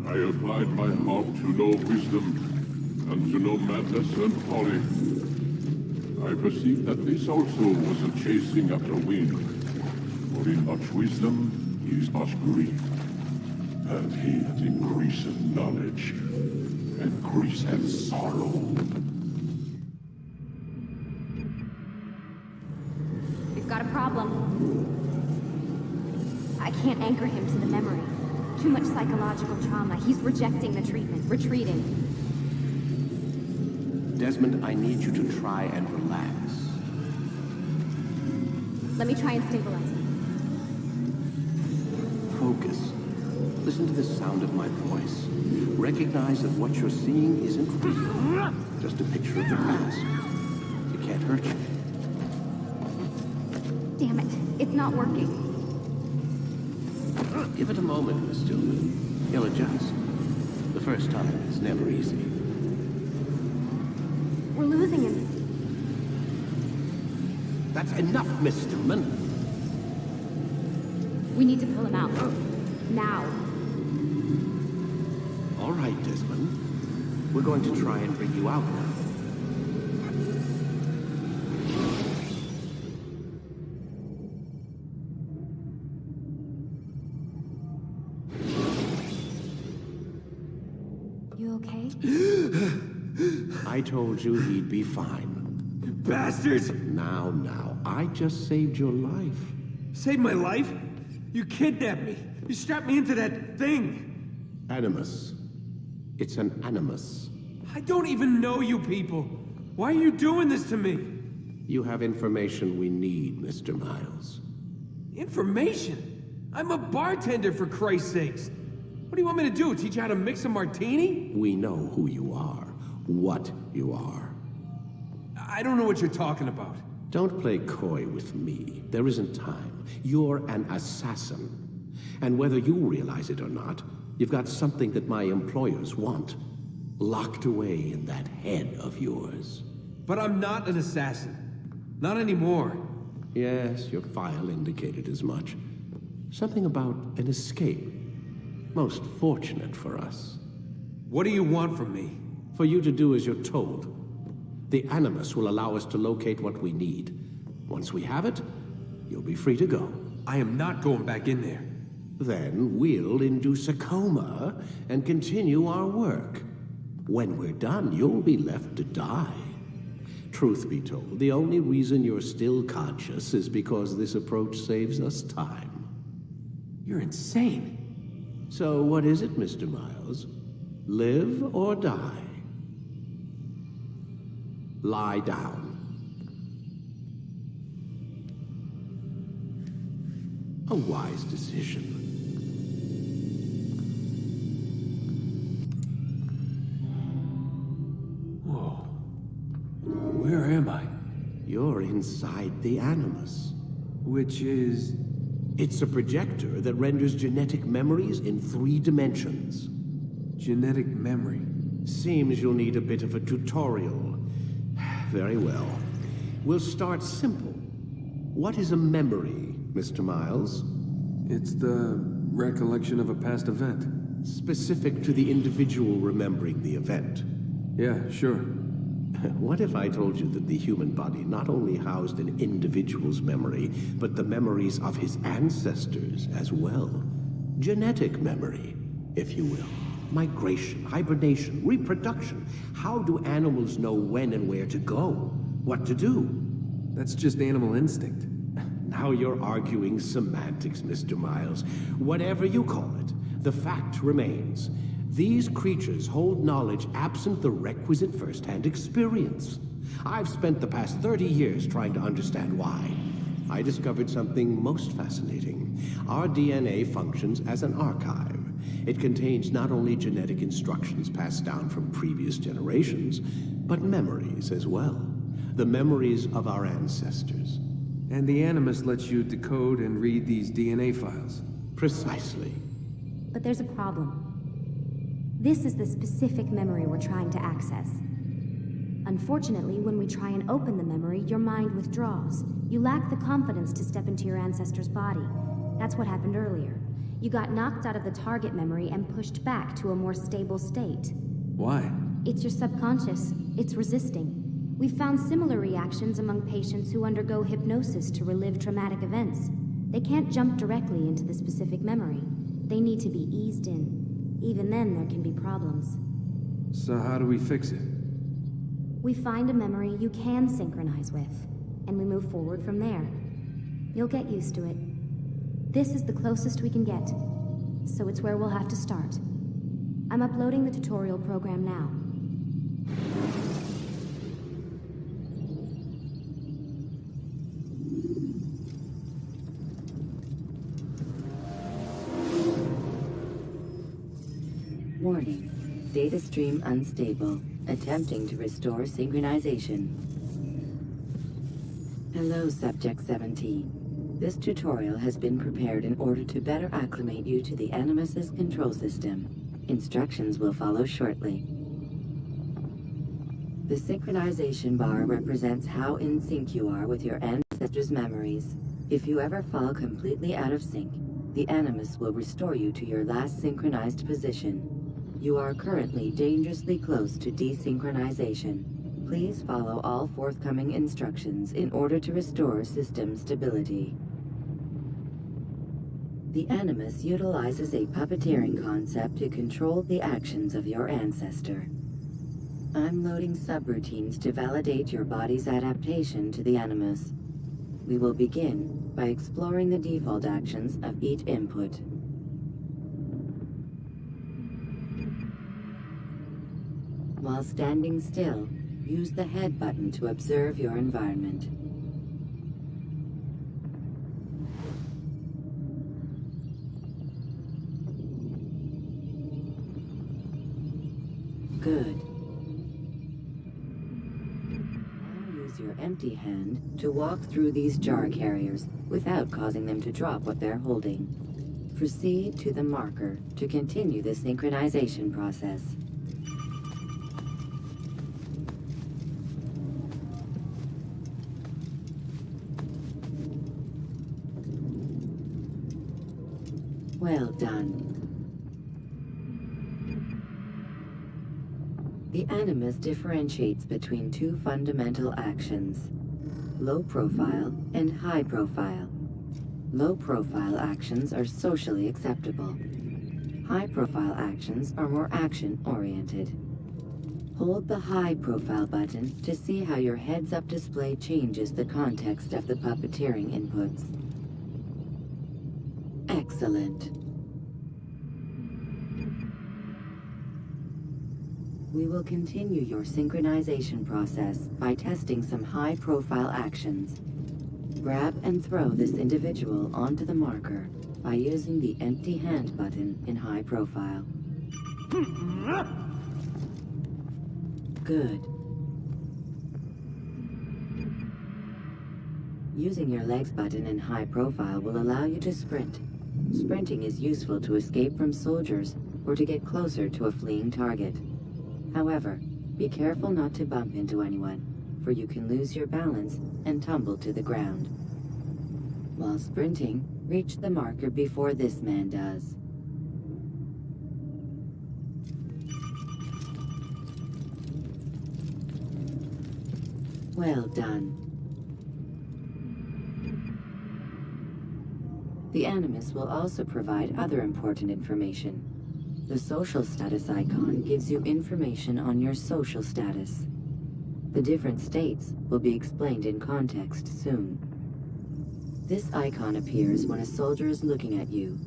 I applied my heart to know wisdom, and to know madness and folly. I perceived that this also was a chasing after wind. For in much wisdom is much grief, and he that increaseth knowledge increaseth sorrow. We've got a problem. I can't anchor him to the memory. Too much psychological trauma. He's rejecting the treatment, retreating. Desmond, I need you to try and relax. Let me try and stabilize him. Focus. Listen to the sound of my voice. Recognize that what you're seeing isn't real. Just a picture of the past. It can't hurt you. Damn it. It's not working. Give it a moment, Miss Stillman. He'll adjust. The first time is never easy. We're losing him. That's enough, Miss Stillman. We need to pull him out. Now. All right, Desmond. We're going to try and bring you out now. You okay? I told you he'd be fine. Bastards! Now, I just saved your life. Saved my life? You kidnapped me. You strapped me into that thing. Animus. It's an animus. I don't even know you people. Why are you doing this to me? You have information we need, Mr. Miles. Information? I'm a bartender, for Christ's sakes. What do you want me to do? Teach you how to mix a martini? We know who you are. What you are. I don't know what you're talking about. Don't play coy with me. There isn't time. You're an assassin. And whether you realize it or not, you've got something that my employers want. Locked away in that head of yours. But I'm not an assassin. Not anymore. Yes, your file indicated as much. Something about an escape. Most fortunate for us. What do you want from me? For you to do as you're told. The Animus will allow us to locate what we need. Once we have it, you'll be free to go. I am not going back in there. Then we'll induce a coma and continue our work. When we're done, you'll be left to die. Truth be told, the only reason you're still conscious is because this approach saves us time. You're insane. So what is it, Mr. Miles? Live or die? Lie down. A wise decision. Whoa. Where am I? You're inside the Animus. Which is... It's a projector that renders genetic memories in 3 dimensions. genetic memory. Seems you'll need a bit of a tutorial. Very well. We'll start simple. What is a memory, Mr. Miles? It's the recollection of a past event. Specific to the individual remembering the event. Yeah, sure. What if I told you that the human body not only housed an individual's memory, but the memories of his ancestors as well? Genetic memory, if you will. Migration, hibernation, reproduction. How do animals know when and where to go? What to do? That's just animal instinct. Now you're arguing semantics, Mr. Miles. Whatever you call it, the fact remains. These creatures hold knowledge absent the requisite first-hand experience. I've spent the past 30 years trying to understand why. I discovered something most fascinating. Our DNA functions as an archive. It contains not only genetic instructions passed down from previous generations, but memories as well. The memories of our ancestors. And the Animus lets you decode and read these DNA files. Precisely. But there's a problem. This is the specific memory we're trying to access. Unfortunately, when we try and open the memory, your mind withdraws. You lack the confidence to step into your ancestor's body. That's what happened earlier. You got knocked out of the target memory and pushed back to a more stable state. Why? It's your subconscious. It's resisting. We've found similar reactions among patients who undergo hypnosis to relive traumatic events. They can't jump directly into the specific memory. They need to be eased in. Even then, there can be problems. So how do we fix it? We find a memory you can synchronize with, and we move forward from there. You'll get used to it. This is the closest we can get, so it's where we'll have to start. I'm uploading the tutorial program now. Warning. Data stream unstable. Attempting to restore synchronization. Hello, Subject 17. This tutorial has been prepared in order to better acclimate you to the Animus's control system. Instructions will follow shortly. The synchronization bar represents how in sync you are with your ancestors' memories. If you ever fall completely out of sync, the Animus will restore you to your last synchronized position. You are currently dangerously close to desynchronization. Please follow all forthcoming instructions in order to restore system stability. The Animus utilizes a puppeteering concept to control the actions of your ancestor. I'm loading subroutines to validate your body's adaptation to the Animus. We will begin by exploring the default actions of each input. While standing still, use the head button to observe your environment. Good. Now use your empty hand to walk through these jar carriers without causing them to drop what they're holding. Proceed to the marker to continue the synchronization process. Well done. The Animus differentiates between 2 fundamental actions, low profile and high profile. Low profile actions are socially acceptable. High profile actions are more action oriented. Hold the high profile button to see how your heads-up display changes the context of the puppeteering inputs. Excellent. We will continue your synchronization process by testing some high-profile actions. Grab and throw this individual onto the marker by using the empty hand button in high profile. Good. Using your legs button in high profile will allow you to sprint. Sprinting is useful to escape from soldiers or to get closer to a fleeing target. However, be careful not to bump into anyone, for you can lose your balance and tumble to the ground. While sprinting, reach the marker before this man does. Well done. The Animus will also provide other important information. The social status icon gives you information on your social status. The different states will be explained in context soon. This icon appears when a soldier is looking at you.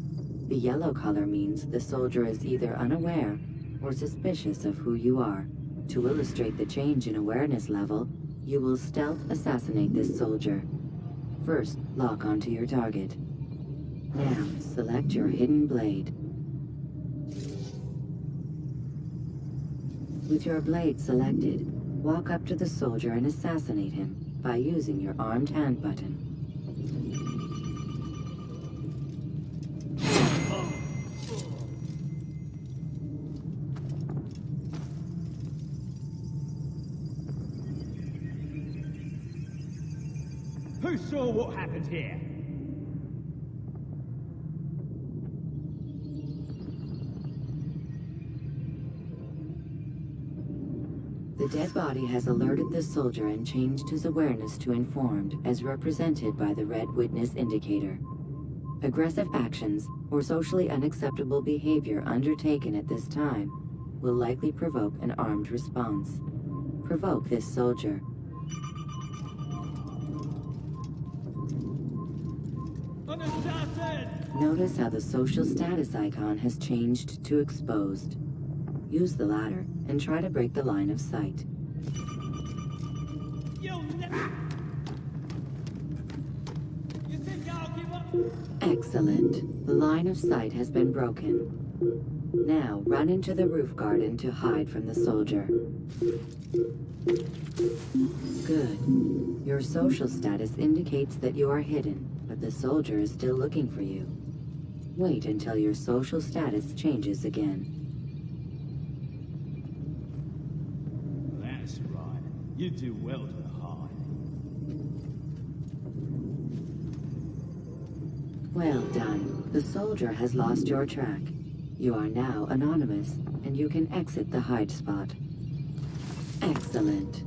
The yellow color means the soldier is either unaware or suspicious of who you are. To illustrate the change in awareness level, you will stealth assassinate this soldier. First, lock onto your target. Now, select your hidden blade. With your blade selected, walk up to the soldier and assassinate him by using your armed hand button. Who saw what happened here? The dead body has alerted the soldier and changed his awareness to informed, as represented by the red witness indicator. Aggressive actions or socially unacceptable behavior undertaken at this time will likely provoke an armed response. Provoke this soldier. An assassin! Notice how the social status icon has changed to exposed. Use the ladder and try to break the line of sight. You'll never... You think I'll give up? Excellent. The line of sight has been broken. Now run into the roof garden to hide from the soldier. Good. Your social status indicates that you are hidden, but the soldier is still looking for you. Wait until your social status changes again. That's right. You do well to hide. Well done. The soldier has lost your track. You are now anonymous, and you can exit the hide spot. Excellent.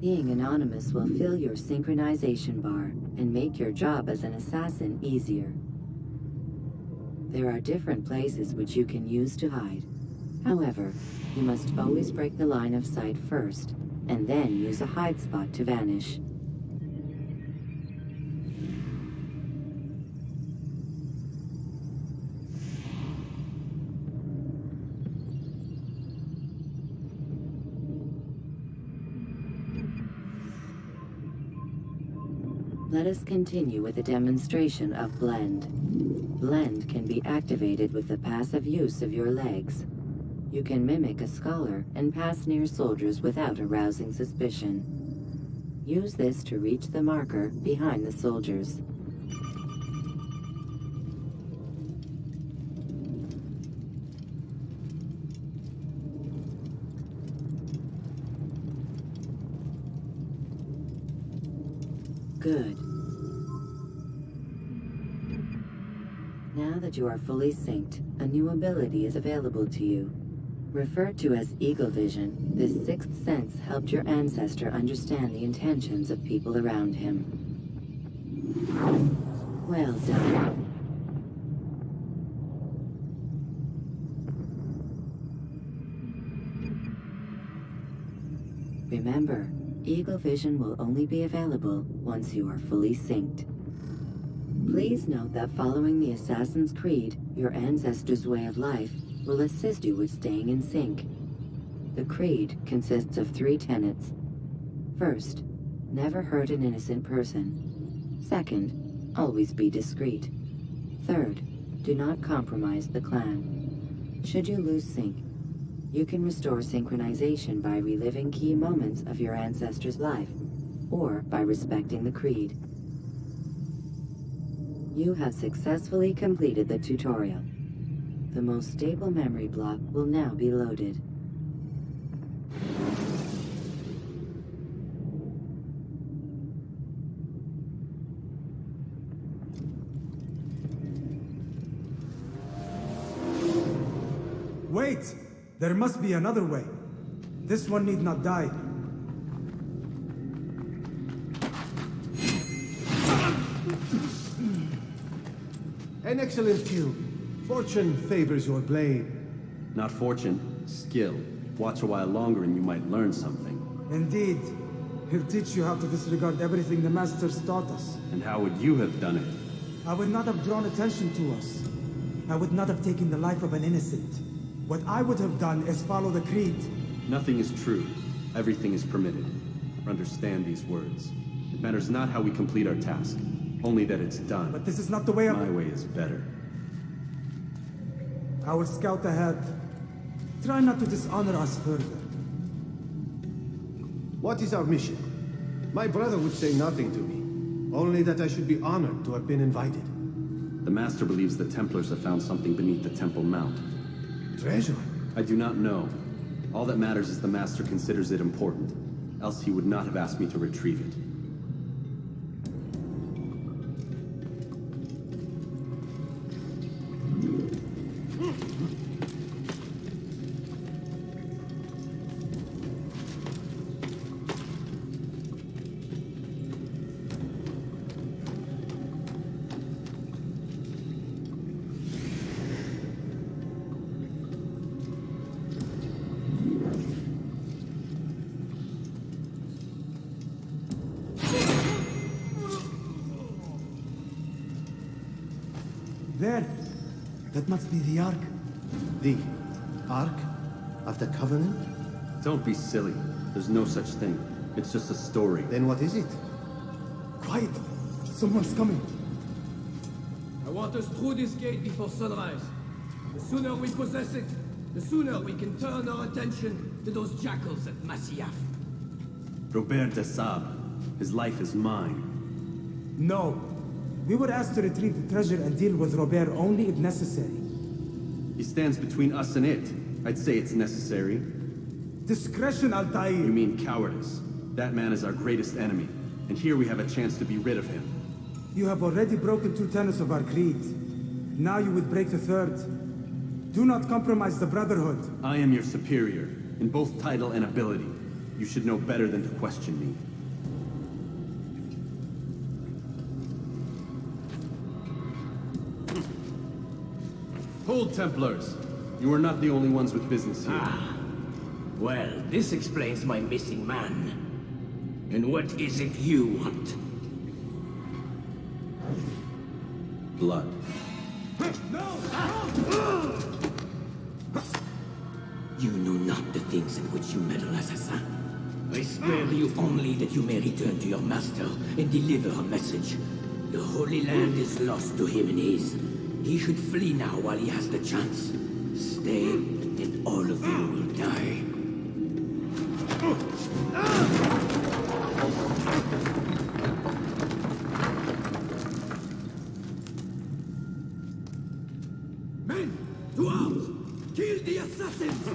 Being anonymous will fill your synchronization bar and make your job as an assassin easier. There are different places which you can use to hide. However, you must always break the line of sight first, and then use a hide spot to vanish. Let us continue with a demonstration of Blend. Blend can be activated with the passive use of your legs. You can mimic a scholar and pass near soldiers without arousing suspicion. Use this to reach the marker behind the soldiers. Good. Now that you are fully synced, a new ability is available to you. Referred to as Eagle Vision, this sixth sense helped your ancestor understand the intentions of people around him. Well done. Remember, Eagle Vision will only be available once you are fully synced. Please note that following the Assassin's Creed, your ancestors' way of life will assist you with staying in sync. The creed consists of 3 tenets. First, never hurt an innocent person. Second, always be discreet. Third, do not compromise the clan. Should you lose sync, you can restore synchronization by reliving key moments of your ancestor's life, or by respecting the creed. You have successfully completed the tutorial. The most stable memory block will now be loaded. Wait! There must be another way. This one need not die. An excellent kill. Fortune favors your blade. Not fortune, skill. Watch a while longer and you might learn something. Indeed. He'll teach you how to disregard everything the Masters taught us. And how would you have done it? I would not have drawn attention to us. I would not have taken the life of an innocent. What I would have done is follow the creed. Nothing is true. Everything is permitted. Understand these words. It matters not how we complete our task, only that it's done. But this is not the way of... My way is better. Our scout ahead. Try not to dishonor us further. What is our mission? My brother would say nothing to me. Only that I should be honored to have been invited. The Master believes the Templars have found something beneath the Temple Mount. Treasure? I do not know. All that matters is the Master considers it important. Else he would not have asked me to retrieve it. There. That must be the Ark. The Ark of the Covenant? Don't be silly. There's no such thing. It's just a story. Then what is it? Quiet. Someone's coming. I want us through this gate before sunrise. The sooner we possess it, the sooner we can turn our attention to those jackals at Masyaf. Robert de Sable. His life is mine. No. We were asked to retrieve the treasure and deal with Robert only if necessary. He stands between us and it. I'd say it's necessary. Discretion, Altaïr. You mean cowardice. That man is our greatest enemy, and here we have a chance to be rid of him. You have already broken 2 tenets of our creed. Now you would break the 3rd. Do not compromise the Brotherhood. I am your superior, in both title and ability. You should know better than to question me. Hold, Templars! You are not the only ones with business here. Well, this explains my missing man. And what is it you want? Blood. You know not the things in which you meddle, assassin. I spare you only that you may return to your master and deliver a message. The Holy Land is lost to him and his. He should flee now while he has the chance. Stay, and all of you will die. Men, to arms! Kill the assassins!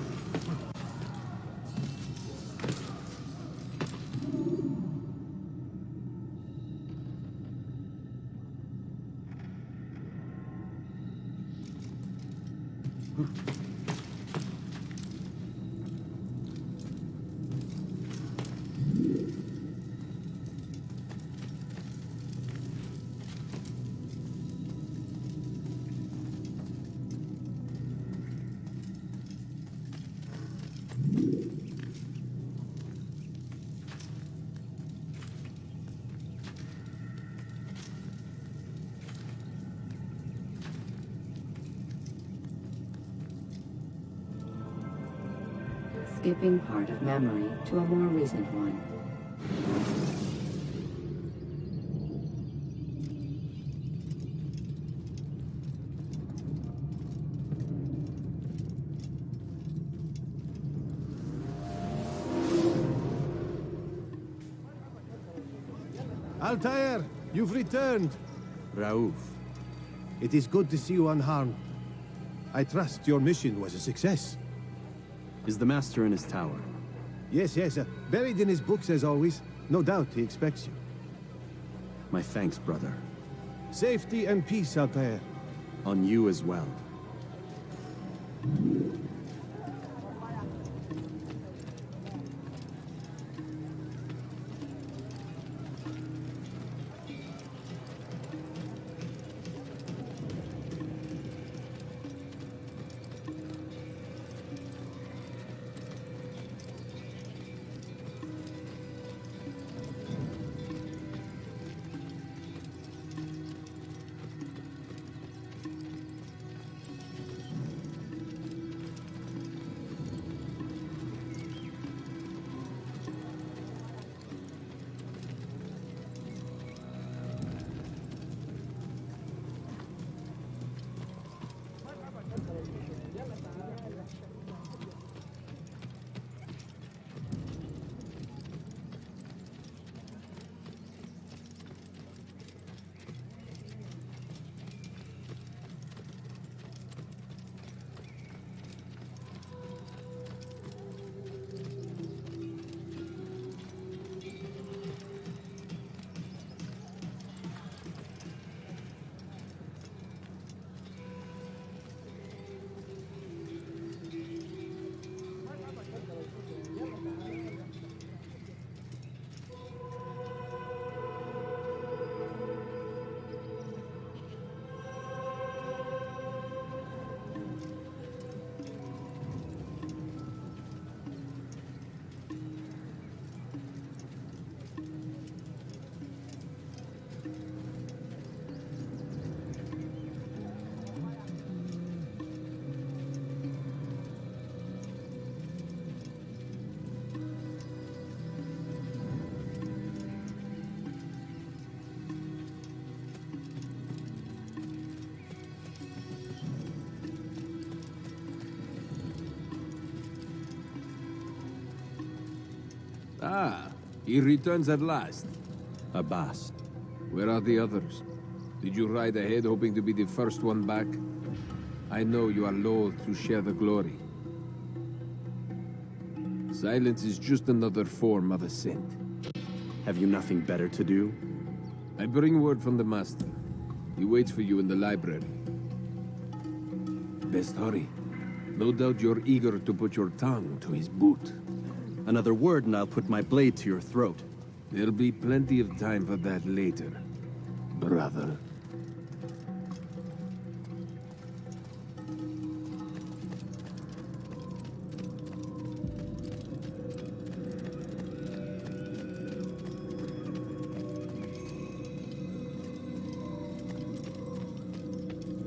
skipping part of memory to a more recent one. Altaïr, you've returned. Raouf. It is good to see you unharmed. I trust your mission was a success. Is the Master in his tower? Yes, buried in his books as always. No doubt he expects you. My thanks, brother. Safety and peace, Altaïr. On you as well. Ah, he returns at last. Abbas. Where are the others? Did you ride ahead hoping to be the first one back? I know you are loath to share the glory. Silence is just another form of assent. Have you nothing better to do? I bring word from the Master. He waits for you in the library. Best hurry. No doubt you're eager to put your tongue to his boot. Another word and I'll put my blade to your throat. There'll be plenty of time for that later, brother.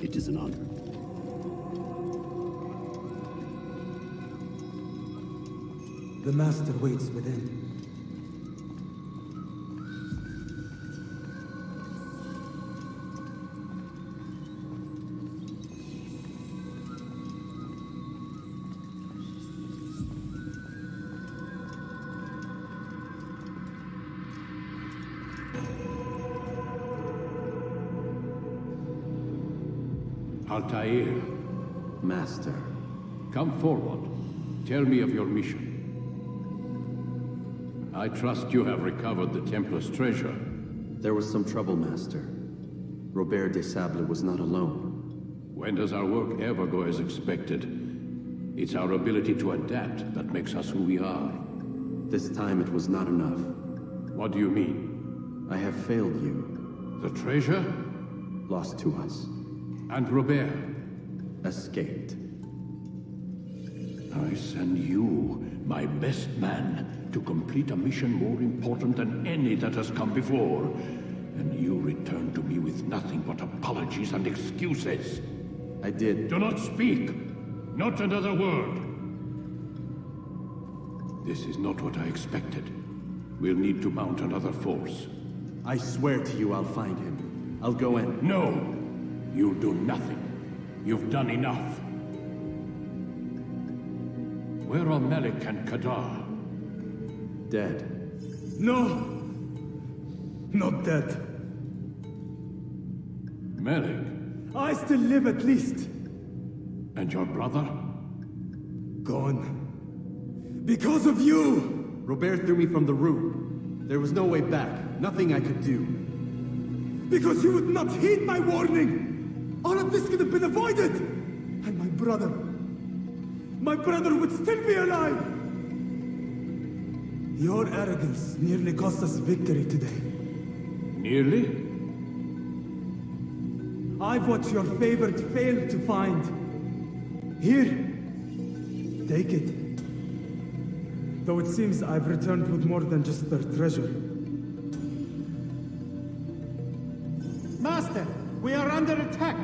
It is an honor. The Master waits within. Altaïr, Master. come forward. Tell me of your mission. I trust you have recovered the Templar's treasure. There was some trouble, Master. Robert de Sable was not alone. When does our work ever go as expected? It's our ability to adapt that makes us who we are. This time it was not enough. What do you mean? I have failed you. The treasure? Lost to us. And Robert? Escaped. I send you, my best man, to complete a mission more important than any that has come before. And you return to me with nothing but apologies and excuses. I did. Do not speak! Not another word! This is not what I expected. We'll need to mount another force. I swear to you I'll find him. I'll go in. No! You'll do nothing. You've done enough. Where are Malik and Kadar? Dead. No! Not dead. Malik? I still live at least. And your brother? Gone. Because of you! Robert threw me from the room. There was no way back. Nothing I could do. Because you would not heed my warning! All of this could have been avoided! And my brother would still be alive! Your arrogance nearly cost us victory today. Nearly? I've what your favorite failed to find. Here, take it. Though it seems I've returned with more than just their treasure. Master, we are under attack.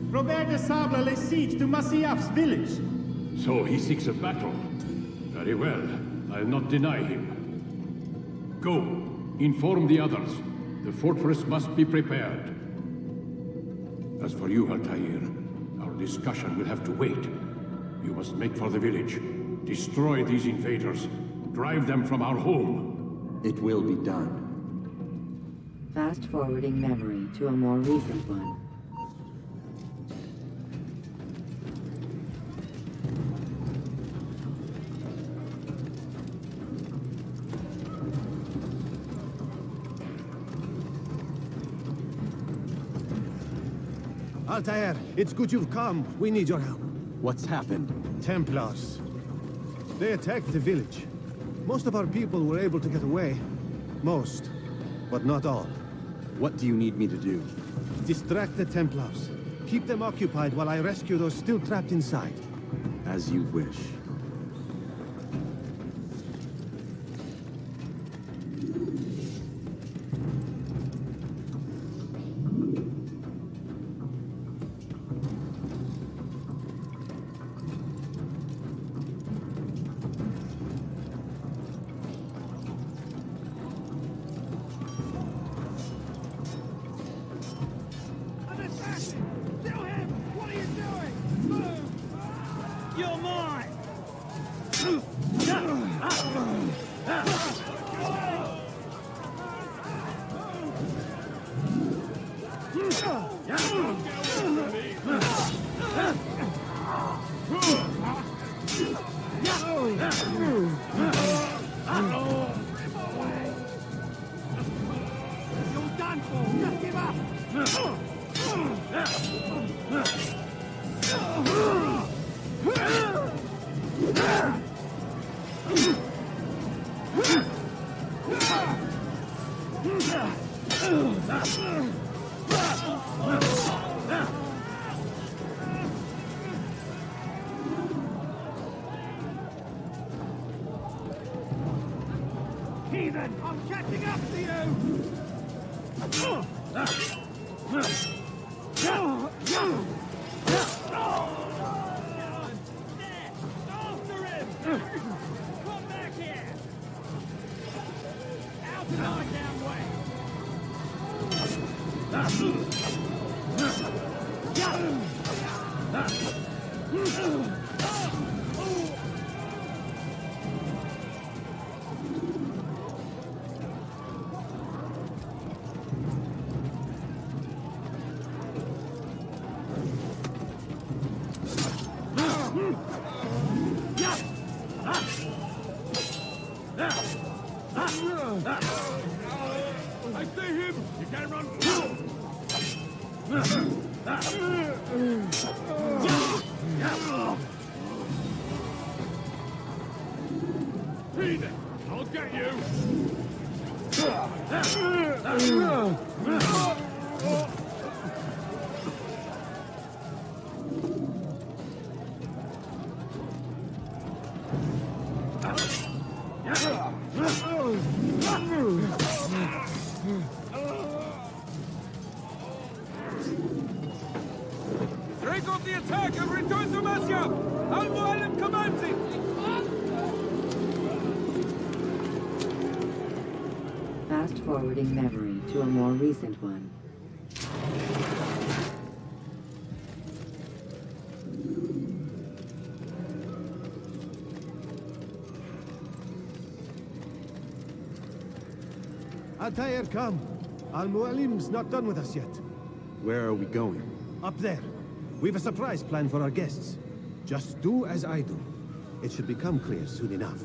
Robert de Sable lays siege to Masyaf's village. So he seeks a battle. Very well. I'll not deny him. Go. Inform the others. The fortress must be prepared. As for you, Altaïr, our discussion will have to wait. You must make for the village. Destroy these invaders. Drive them from our home. It will be done. Fast-forwarding memory to a more recent one. Altaïr, it's good you've come. We need your help. What's happened? Templars. They attacked the village. Most of our people were able to get away. Most, but not all. What do you need me to do? Distract the Templars. Keep them occupied while I rescue those still trapped inside. As you wish. You're mine! You're done for! Just give up! Heathen! I'm catching up to you! After him! Come back here! Out and I damn way! I see him! You can't run! Heathen! I'll get you! Break off the attack and return to Masyaf! Al-Mu'allim commands it! fast-forwarding memory to a more recent one. Altaïr, come. Al-Mualim's not done with us yet. Where are we going? Up there. We've a surprise planned for our guests. Just do as I do. It should become clear soon enough.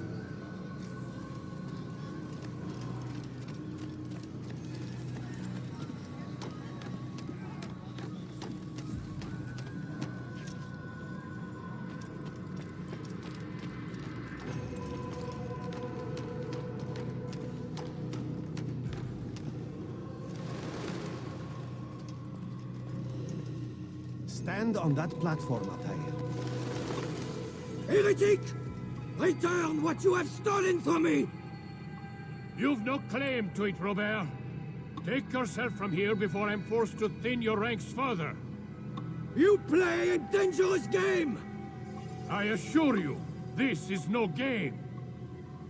Stand on that platform, Altaïr. Heretic! Return what you have stolen from me! You've no claim to it, Robert. Take yourself from here before I'm forced to thin your ranks further. You play a dangerous game! I assure you, this is no game.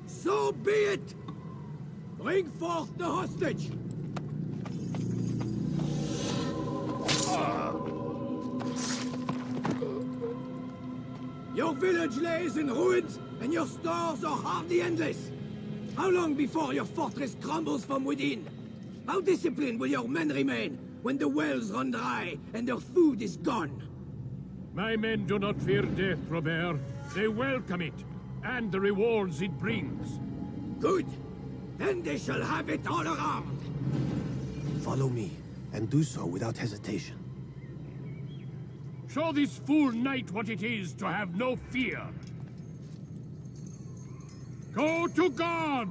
So be it! Bring forth the hostage! Your village lays in ruins, and your stores are hardly endless. How long before your fortress crumbles from within? How disciplined will your men remain when the wells run dry and their food is gone? My men do not fear death, Robert. They welcome it, and the rewards it brings. Good. Then they shall have it all around. Follow me, and do so without hesitation. Show this fool knight what it is to have no fear. Go to God!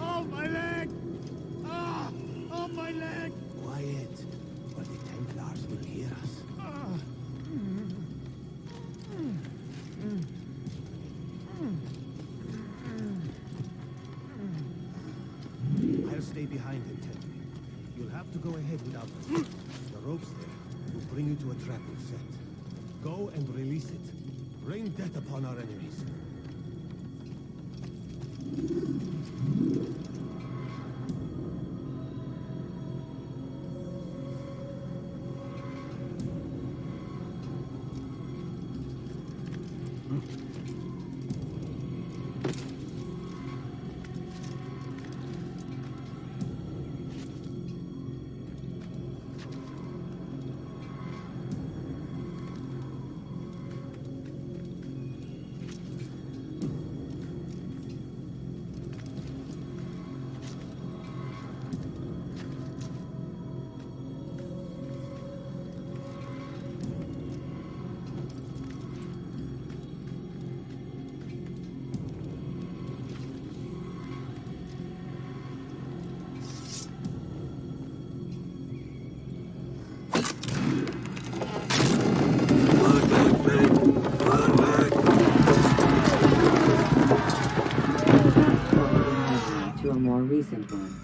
Oh, my leg! Oh, my leg! Quiet, or the Templars will hear us. I'll stay behind him, Temple. You'll have to go ahead without us. The ropes there will bring you to a trap we've set. Go and release it. Rain death upon our enemies.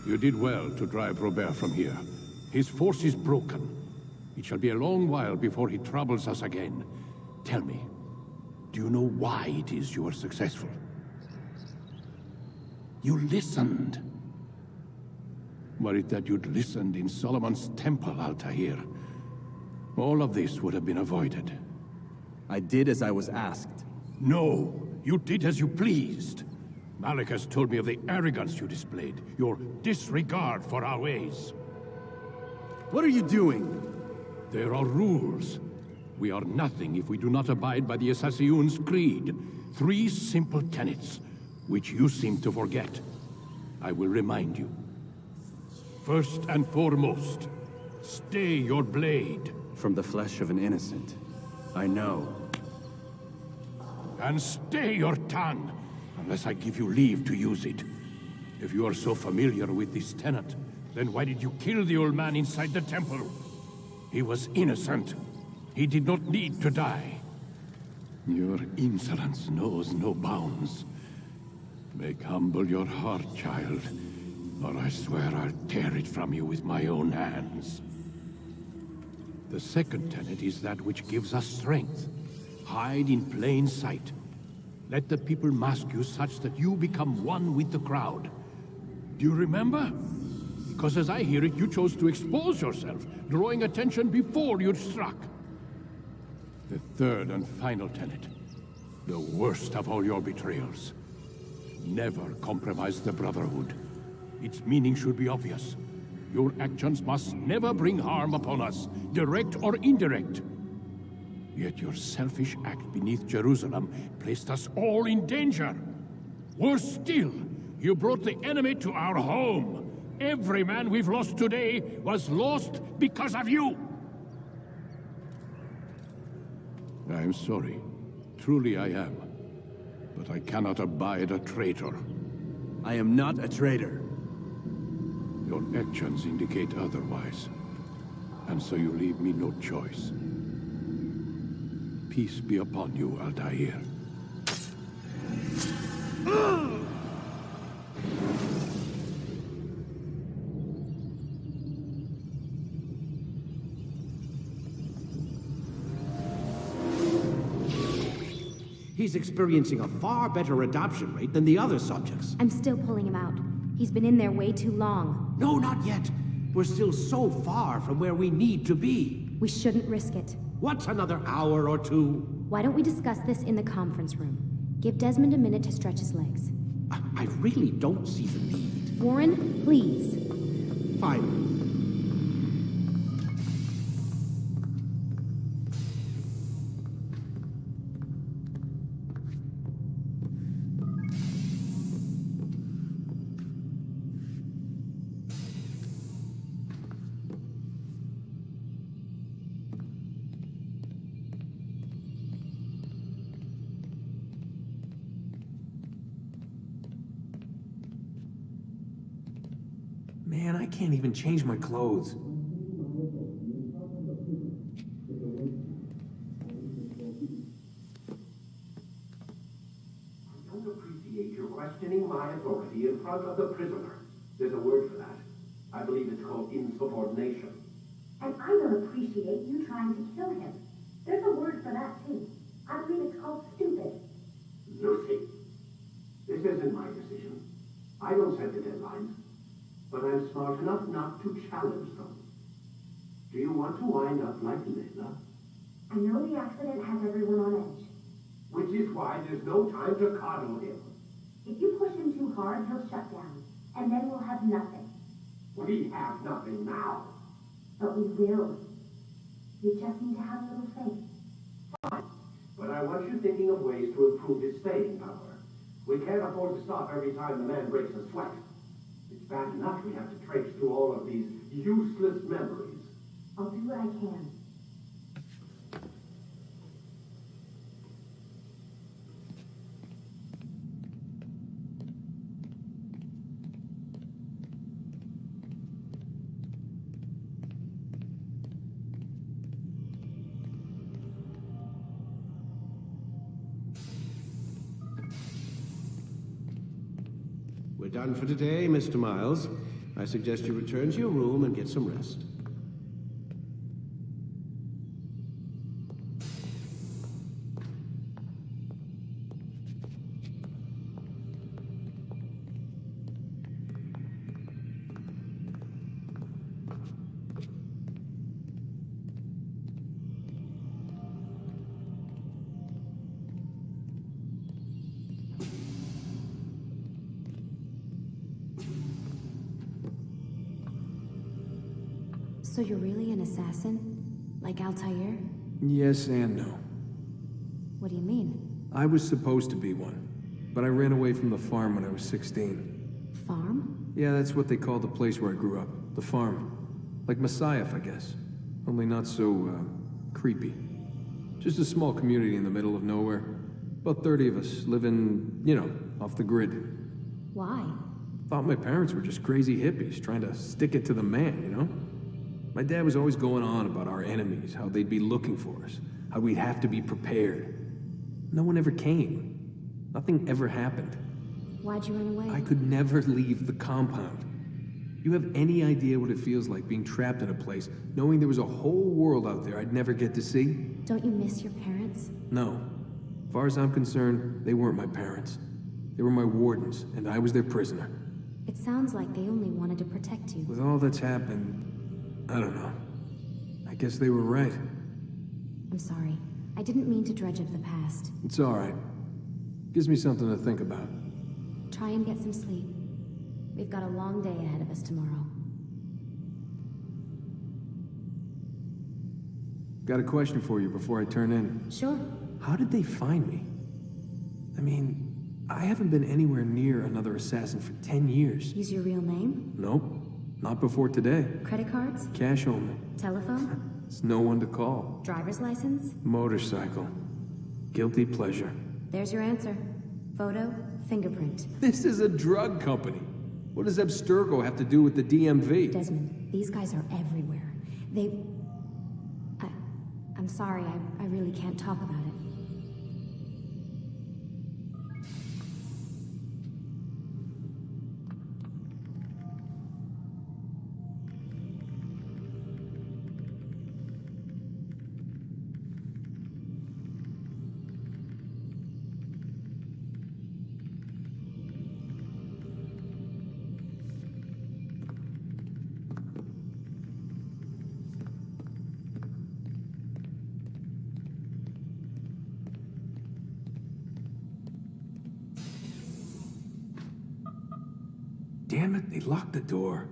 You did well to drive Robert from here. His force is broken. It shall be a long while before he troubles us again. Tell me, do you know why it is you were successful? You listened. Were it that you'd listened in Solomon's temple, Altaïr, all of this would have been avoided. I did as I was asked. No, you did as you pleased. Malik has told me of the arrogance you displayed, your disregard for our ways. What are you doing? There are rules. We are nothing if we do not abide by the Assassin's creed. 3 simple tenets, which you seem to forget. I will remind you. First and foremost, stay your blade. From the flesh of an innocent. I know. And stay your tongue, unless I give you leave to use it. If you are so familiar with this tenet, then why did you kill the old man inside the temple? He was innocent. He did not need to die. Your insolence knows no bounds. Make humble your heart, child, or I swear I'll tear it from you with my own hands. The second tenet is that which gives us strength. Hide in plain sight. Let the people mask you such that you become one with the crowd. Do you remember? Because as I hear it, you chose to expose yourself, drawing attention before you'd struck. The third and final tenet. The worst of all your betrayals. Never compromise the Brotherhood. Its meaning should be obvious. Your actions must never bring harm upon us, direct or indirect. Yet your selfish act beneath Jerusalem placed us all in danger. Worse still, you brought the enemy to our home. Every man we've lost today was lost because of you. I'm sorry. Truly I am. But I cannot abide a traitor. I am not a traitor. Your actions indicate otherwise. And so you leave me no choice. Peace be upon you, Altaïr. He's experiencing a far better adoption rate than the other subjects. I'm still pulling him out. He's been in there way too long. No, not yet. We're still so far from where we need to be. We shouldn't risk it. What's another hour or two? Why don't we discuss this in the conference room? Give Desmond a minute to stretch his legs. I really don't see the need. Warren, please. Fine. Man, I can't even change my clothes. I don't appreciate your questioning my authority in front of the prisoner. There's a word for that. I believe it's called insubordination. And I don't appreciate you trying to kill him. There's a word for that, too. I believe it's called stupid. Lucy, this isn't my decision. I don't set the deadlines. But I'm smart enough not to challenge them. Do you want to wind up like Layla? I know the accident has everyone on edge. Which is why there's no time to coddle him. If you push him too hard, he'll shut down. And then we'll have nothing. We have nothing now. But we will. You just need to have a little faith. Fine. But I want you thinking of ways to improve his staying power. We can't afford to stop every time the man breaks a sweat. It's bad enough we have to traipse through all of these useless memories. I'll do what I can. We're done for today, Mr. Miles. I suggest you return to your room and get some rest. So you're really an assassin? Like Altaïr? Yes and no. What do you mean? I was supposed to be one, but I ran away from the farm when I was 16. Farm? Yeah, that's what they called the place where I grew up. The farm. Like Messiah, I guess. Only not so, creepy. Just a small community in the middle of nowhere. About 30 of us, living, you know, off the grid. Why? Thought my parents were just crazy hippies, trying to stick it to the man, you know? My dad was always going on about our enemies, how they'd be looking for us, how we'd have to be prepared. No one ever came. Nothing ever happened. Why'd you run away? I could never leave the compound. You have any idea what it feels like being trapped in a place, knowing there was a whole world out there I'd never get to see? Don't you miss your parents? No. As far as I'm concerned, they weren't my parents. They were my wardens, and I was their prisoner. It sounds like they only wanted to protect you. With all that's happened, I don't know. I guess they were right. I'm sorry. I didn't mean to dredge up the past. It's all right. Gives me something to think about. Try and get some sleep. We've got a long day ahead of us tomorrow. Got a question for you before I turn in. Sure. How did they find me? I mean, I haven't been anywhere near another assassin for 10 years. Use your real name? Nope. Not before today. Credit cards? Cash only. Telephone? There's no one to call. Driver's license? Motorcycle. Guilty pleasure. There's your answer. Photo, fingerprint. This is a drug company. What does Abstergo have to do with the DMV? Desmond, these guys are everywhere. I'm sorry, I really can't talk about it. Damn it, they locked the door.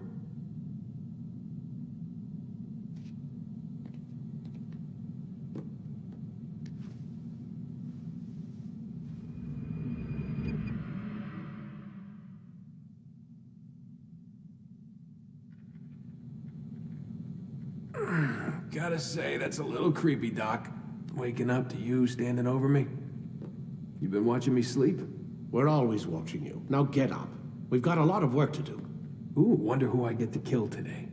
Gotta say, that's a little creepy, Doc. Waking up to you standing over me. You been watching me sleep? We're always watching you. Now get up. We've got a lot of work to do. Ooh, wonder who I get to kill today.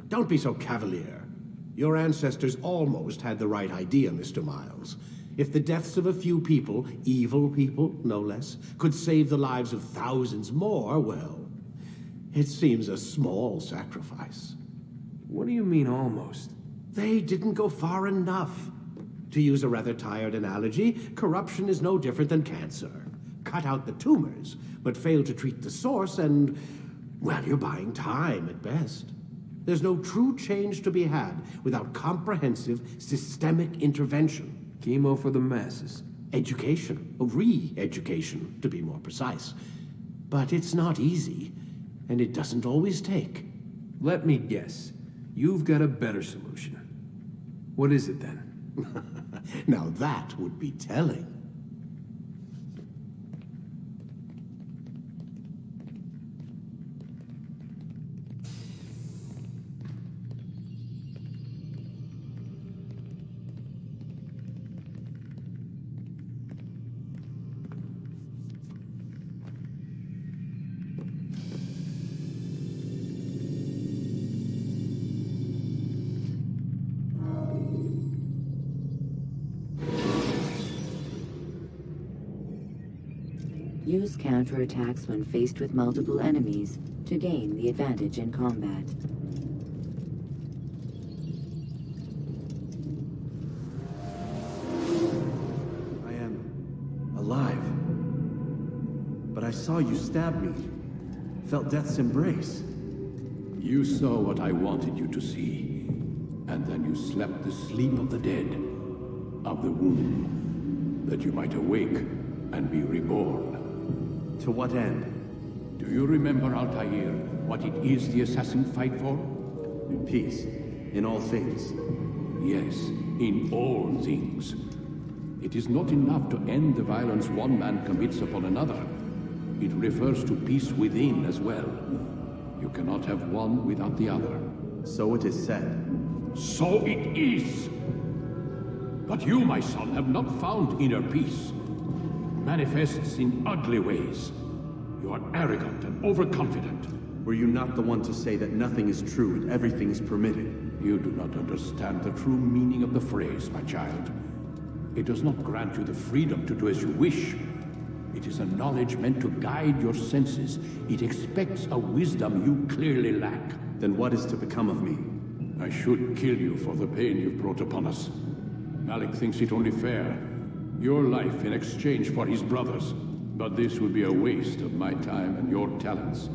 Don't be so cavalier. Your ancestors almost had the right idea, Mr. Miles. If the deaths of a few people, evil people, no less, could save the lives of thousands more, well, it seems a small sacrifice. What do you mean, almost? They didn't go far enough. To use a rather tired analogy, corruption is no different than cancer. Cut out the tumors, but fail to treat the source and, well, you're buying time at best. There's no true change to be had without comprehensive, systemic intervention. Chemo for the masses. Education, re-education, to be more precise. But it's not easy, and it doesn't always take. Let me guess. You've got a better solution. What is it then? Now that would be telling. Use counterattacks when faced with multiple enemies to gain the advantage in combat. I am alive. But I saw you stab me. Felt death's embrace. You saw what I wanted you to see, and then you slept the sleep of the dead, of the womb, that you might awake and be reborn. To what end? Do you remember, Altaïr, what it is the assassins fight for? In peace, in all things. Yes, in all things. It is not enough to end the violence one man commits upon another. It refers to peace within as well. You cannot have one without the other. So it is said. So it is! But you, my son, have not found inner peace. Manifests in ugly ways. You are arrogant and overconfident. Were you not the one to say that nothing is true and everything is permitted? You do not understand the true meaning of the phrase, my child. It does not grant you the freedom to do as you wish. It is a knowledge meant to guide your senses. It expects a wisdom you clearly lack. Then what is to become of me? I should kill you for the pain you've brought upon us. Malik thinks it only fair. Your life in exchange for his brother's. But this would be a waste of my time and your talents.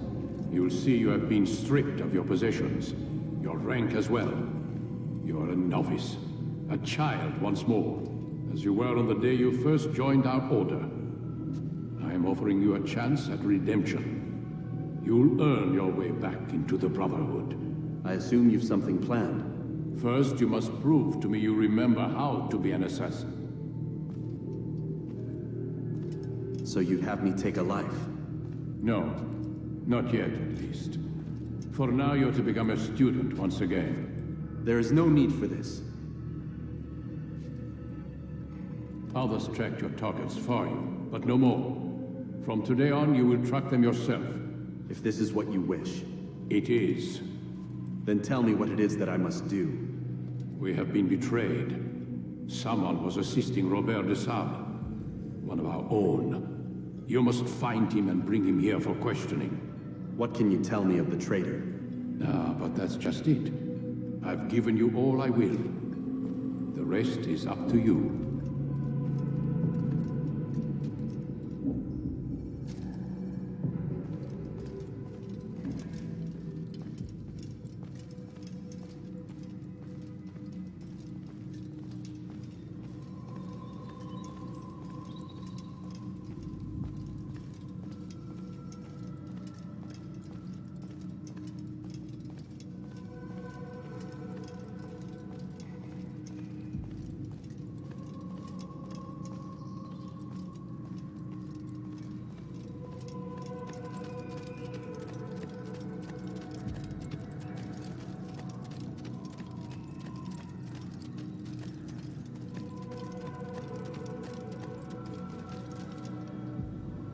You'll see you have been stripped of your possessions. Your rank as well. You are a novice. A child once more. As you were on the day you first joined our order. I am offering you a chance at redemption. You'll earn your way back into the Brotherhood. I assume you've something planned. First, you must prove to me you remember how to be an assassin. So you'd have me take a life? No. Not yet, at least. For now, you're to become a student once again. There is no need for this. Others tracked your targets for you, but no more. From today on, you will track them yourself. If this is what you wish. It is. Then tell me what it is that I must do. We have been betrayed. Someone was assisting Robert de Sable, one of our own. You must find him and bring him here for questioning. What can you tell me of the traitor? Ah, but that's just it. I've given you all I will. The rest is up to you.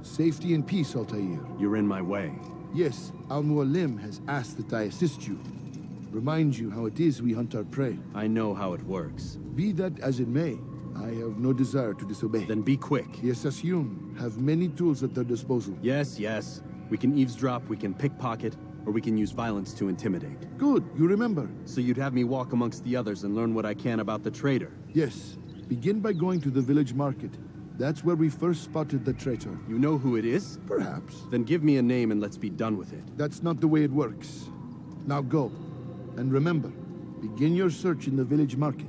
Safety and peace, Altaïr. You're in my way. Yes, Al-Mualim has asked that I assist you. Remind you how it is we hunt our prey. I know how it works. Be that as it may, I have no desire to disobey. Then be quick. The Assassin have many tools at their disposal. Yes, yes. We can eavesdrop, we can pickpocket, or we can use violence to intimidate. Good, you remember. So you'd have me walk amongst the others and learn what I can about the traitor? Yes. Begin by going to the village market. That's where we first spotted the traitor. You know who it is? Perhaps. Then give me a name and let's be done with it. That's not the way it works. Now go. And remember, begin your search in the village market.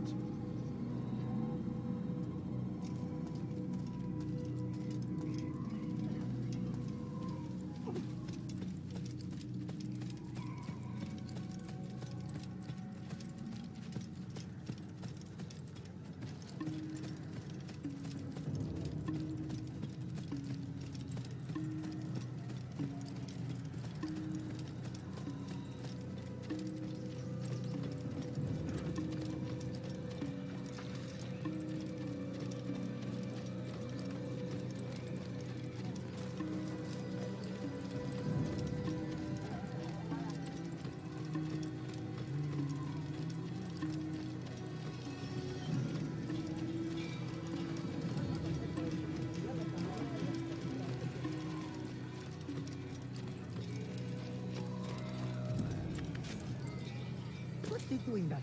Doing that.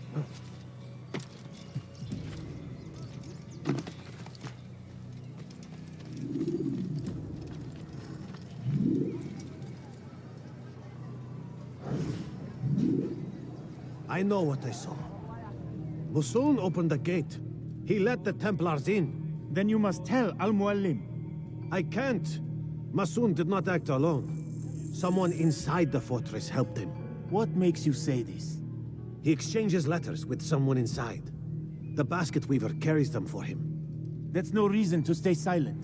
I know what I saw. Musun opened the gate. He let the Templars in. Then you must tell Al-Mualim. I can't. Musun did not act alone. Someone inside the fortress helped him. What makes you say this? He exchanges letters with someone inside. The basket weaver carries them for him. That's no reason to stay silent.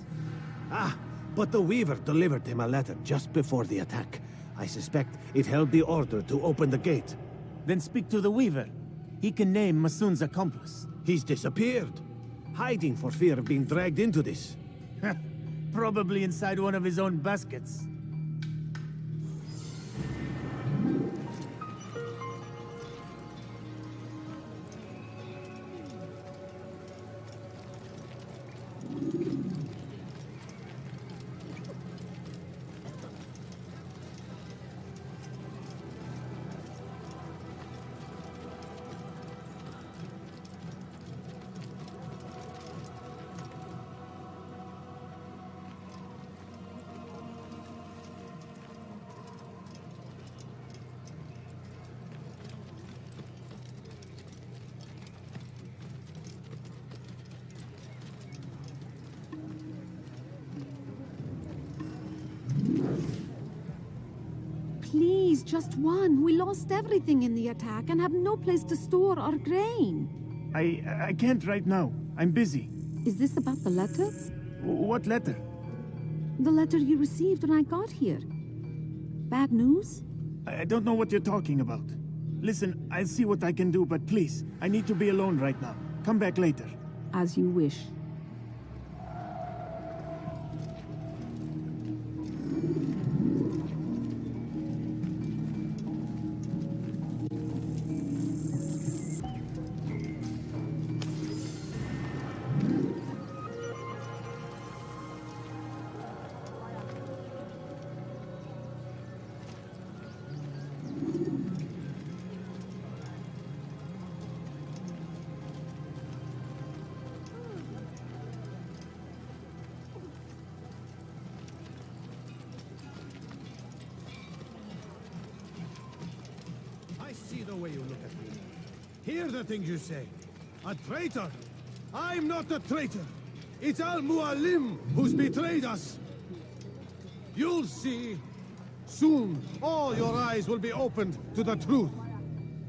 Ah, but the weaver delivered him a letter just before the attack. I suspect it held the order to open the gate. Then speak to the weaver. He can name Masun's accomplice. He's disappeared. Hiding for fear of being dragged into this. Probably inside one of his own baskets. just one. We lost everything in the attack and have no place to store our grain. I can't right now. I'm busy. Is this about the letter? What letter? The letter you received when I got here. Bad news? I don't know what you're talking about. Listen, I'll see what I can do, but please, I need to be alone right now. Come back later. As you wish. See the way you look at me. Hear the things you say. A traitor? I'm not a traitor. It's Al-Mualim who's betrayed us. You'll see. Soon, all your eyes will be opened to the truth.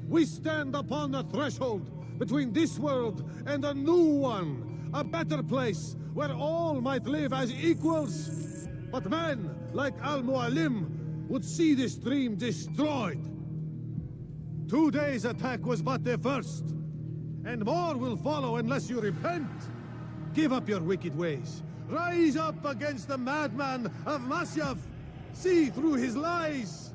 We stand upon the threshold between this world and a new one. A better place where all might live as equals. But men like Al-Mualim would see this dream destroyed. Today's attack was but the first, and more will follow unless you repent. Give up your wicked ways. Rise up against the madman of Masyaf. See through his lies.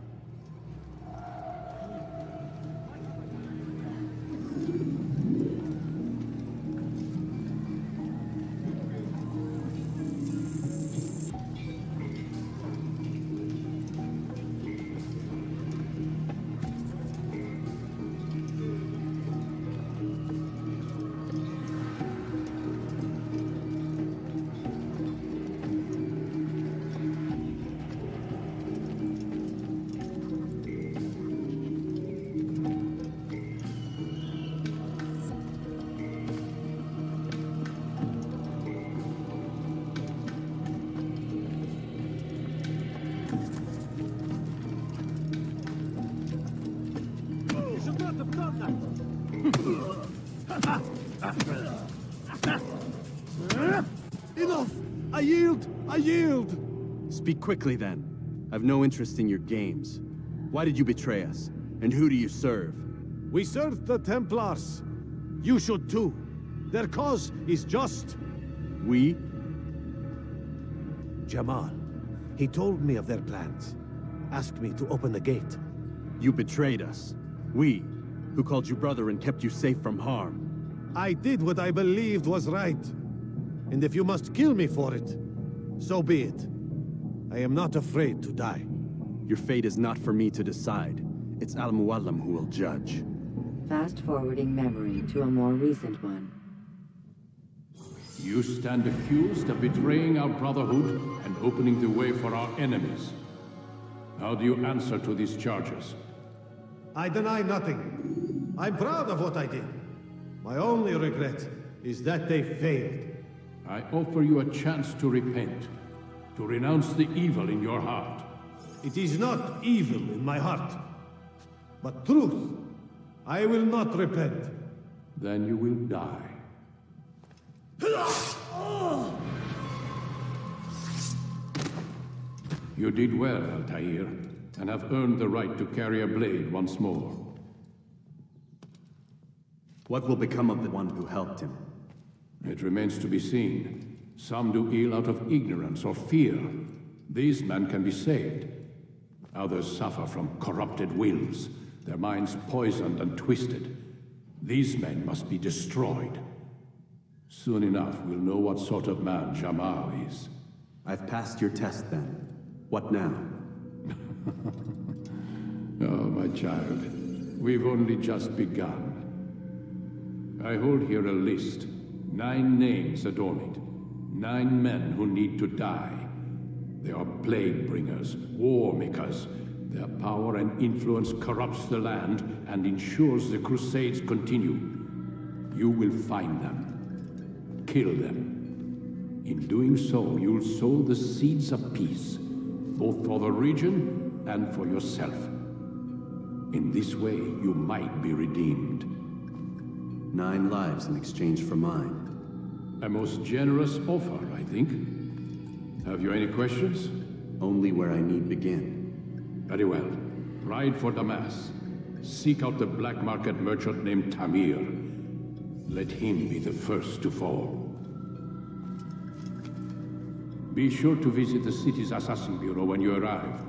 Enough! I yield! I yield! Speak quickly, then. I've no interest in your games. Why did you betray us? And who do you serve? We serve the Templars. You should too. Their cause is just. We? Jamal. He told me of their plans. Asked me to open the gate. You betrayed us. We, who called you brother and kept you safe from harm. I did what I believed was right. And if you must kill me for it, so be it. I am not afraid to die. Your fate is not for me to decide. It's Al-Mualim who will judge. Fast-forwarding memory to a more recent one. You stand accused of betraying our brotherhood and opening the way for our enemies. How do you answer to these charges? I deny nothing. I'm proud of what I did. My only regret is that they failed. I offer you a chance to repent, to renounce the evil in your heart. It is not evil in my heart, but truth. I will not repent. Then you will die. You did well, Altaïr, and have earned the right to carry a blade once more. What will become of the one who helped him? It remains to be seen. Some do ill out of ignorance or fear. These men can be saved. Others suffer from corrupted wills, their minds poisoned and twisted. These men must be destroyed. Soon enough, we'll know what sort of man Jamal is. I've passed your test, then. What now? Oh, my child. We've only just begun. I hold here a list. 9 names adorn it. 9 men who need to die. They are plague bringers, war makers. Their power and influence corrupts the land and ensures the crusades continue. You will find them. Kill them. In doing so, you'll sow the seeds of peace, both for the region and for yourself. In this way, you might be redeemed. 9 lives in exchange for mine. A most generous offer, I think. Have you any questions? Only where I need begin. Very well. Ride for Damas. Seek out the black market merchant named Tamir. Let him be the first to fall. Be sure to visit the city's assassin bureau when you arrive.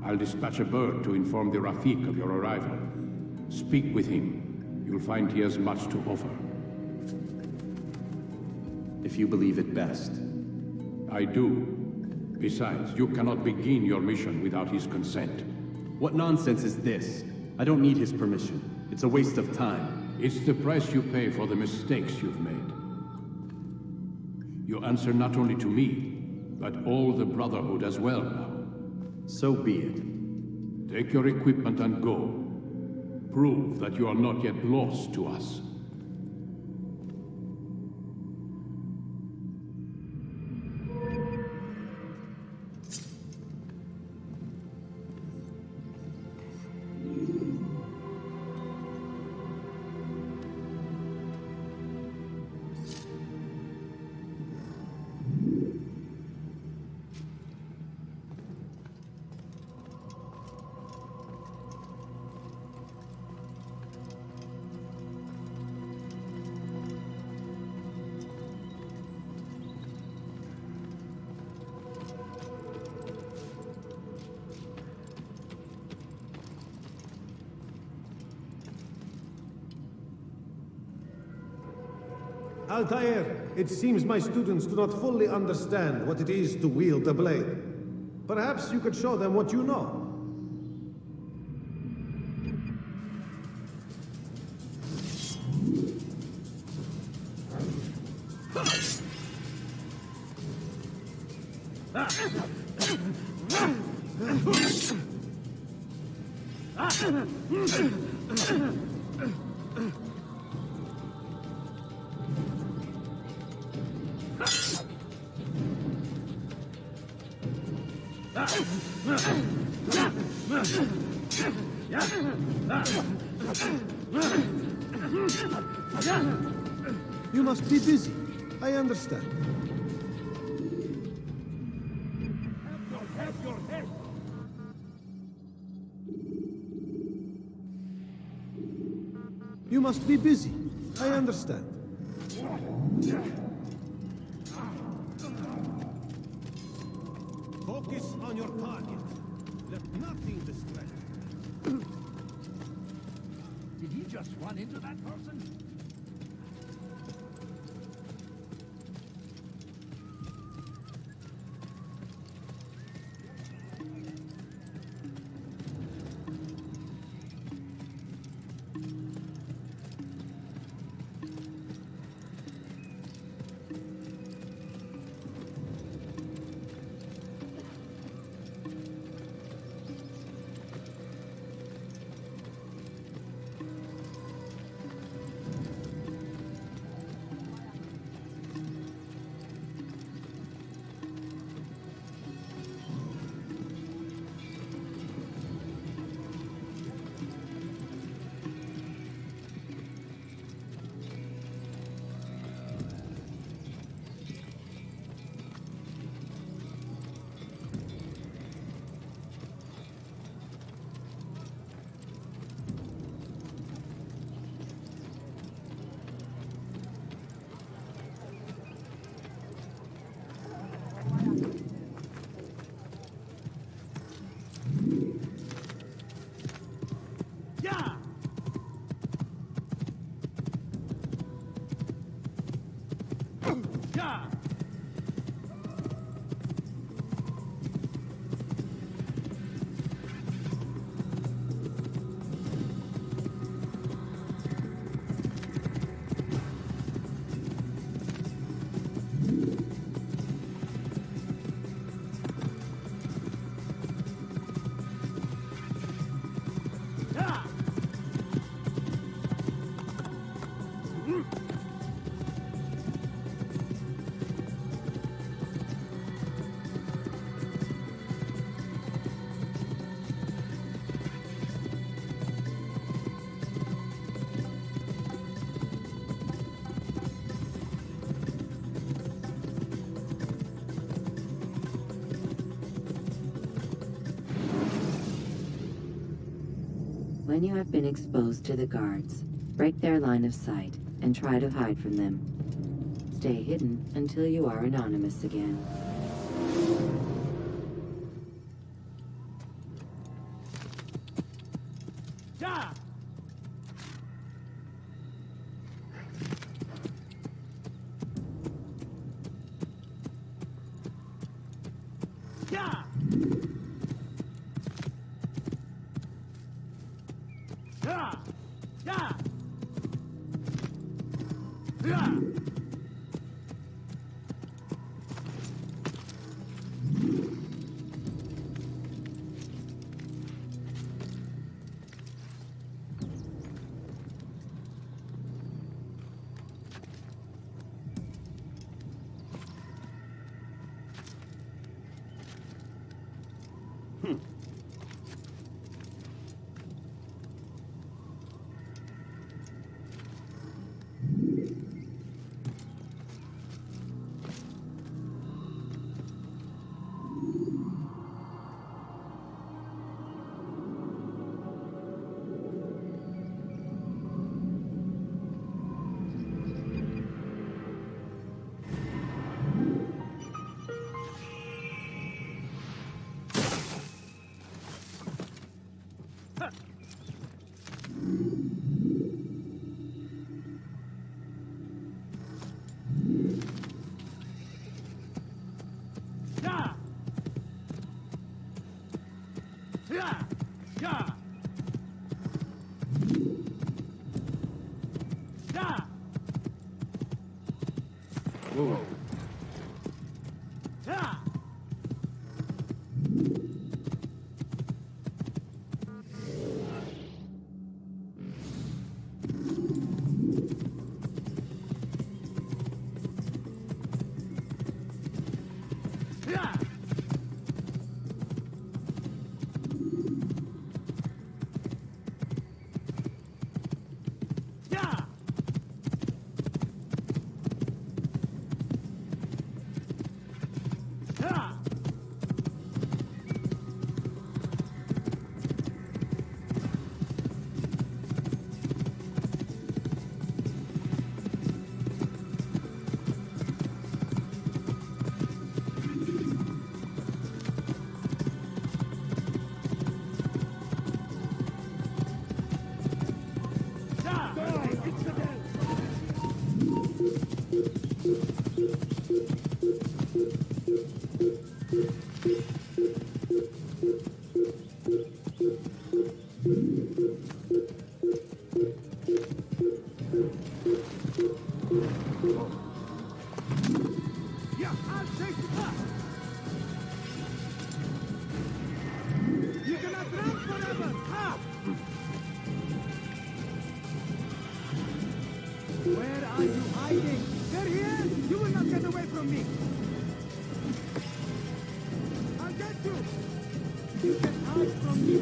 I'll dispatch a bird to inform the Rafik of your arrival. Speak with him. You'll find he has much to offer. If you believe it best. I do. Besides, you cannot begin your mission without his consent. What nonsense is this? I don't need his permission. It's a waste of time. It's the price you pay for the mistakes you've made. You answer not only to me, but all the Brotherhood as well now. So be it. Take your equipment and go. Prove that you are not yet lost to us. Altaïr, it seems my students do not fully understand what it is to wield a blade. Perhaps you could show them what you know. You must be busy. I understand. You must be busy. I understand. Focus on your target. Let nothing distract you. Did he just run into that person? When you have been exposed to the guards, break their line of sight and try to hide from them. Stay hidden until you are anonymous again. Ja! Ja! Ja! Ja! Ja! Where are you hiding? They're here! You will not get away from me! I'll get you! You can hide from me!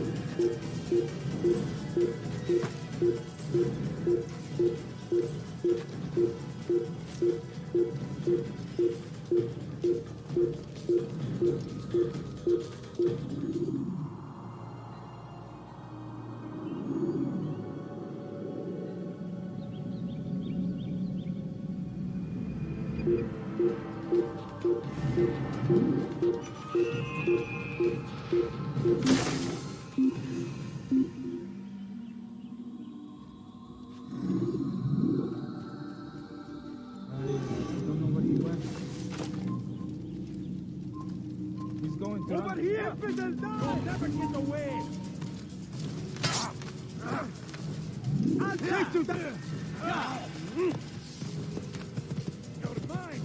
Over here! You'll never get away! I'll take you down! You're mine!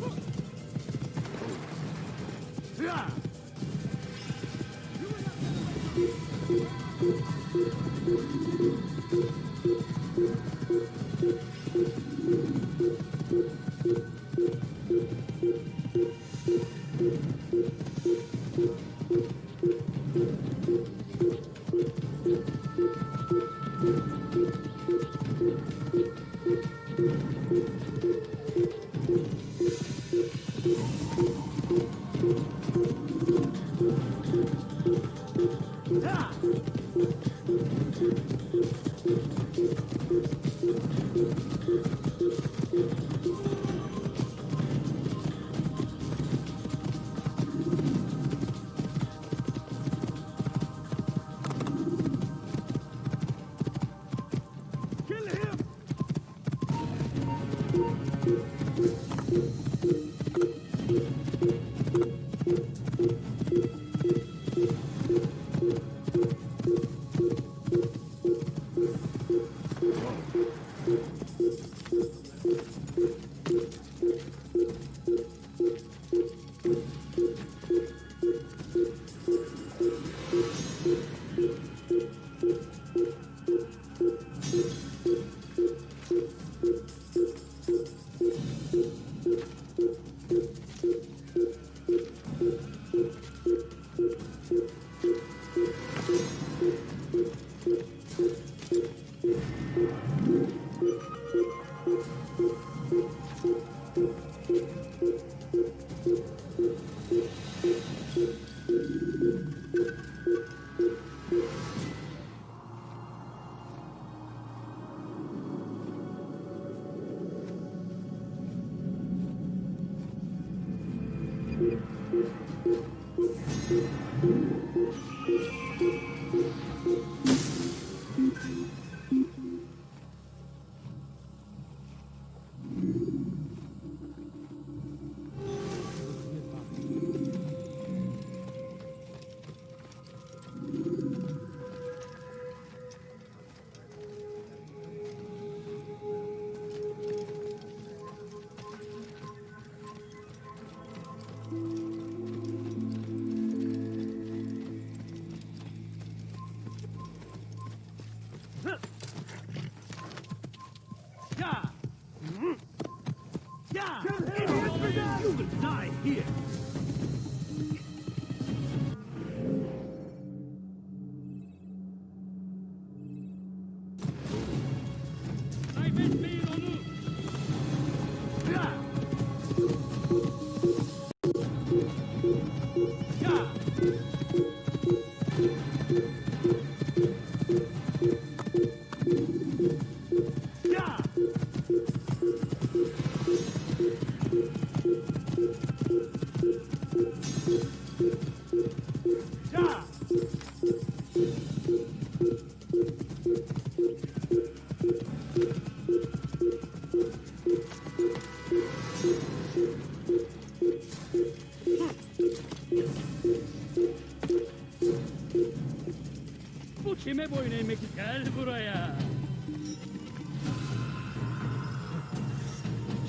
Kime boyun eğmek? Gel buraya.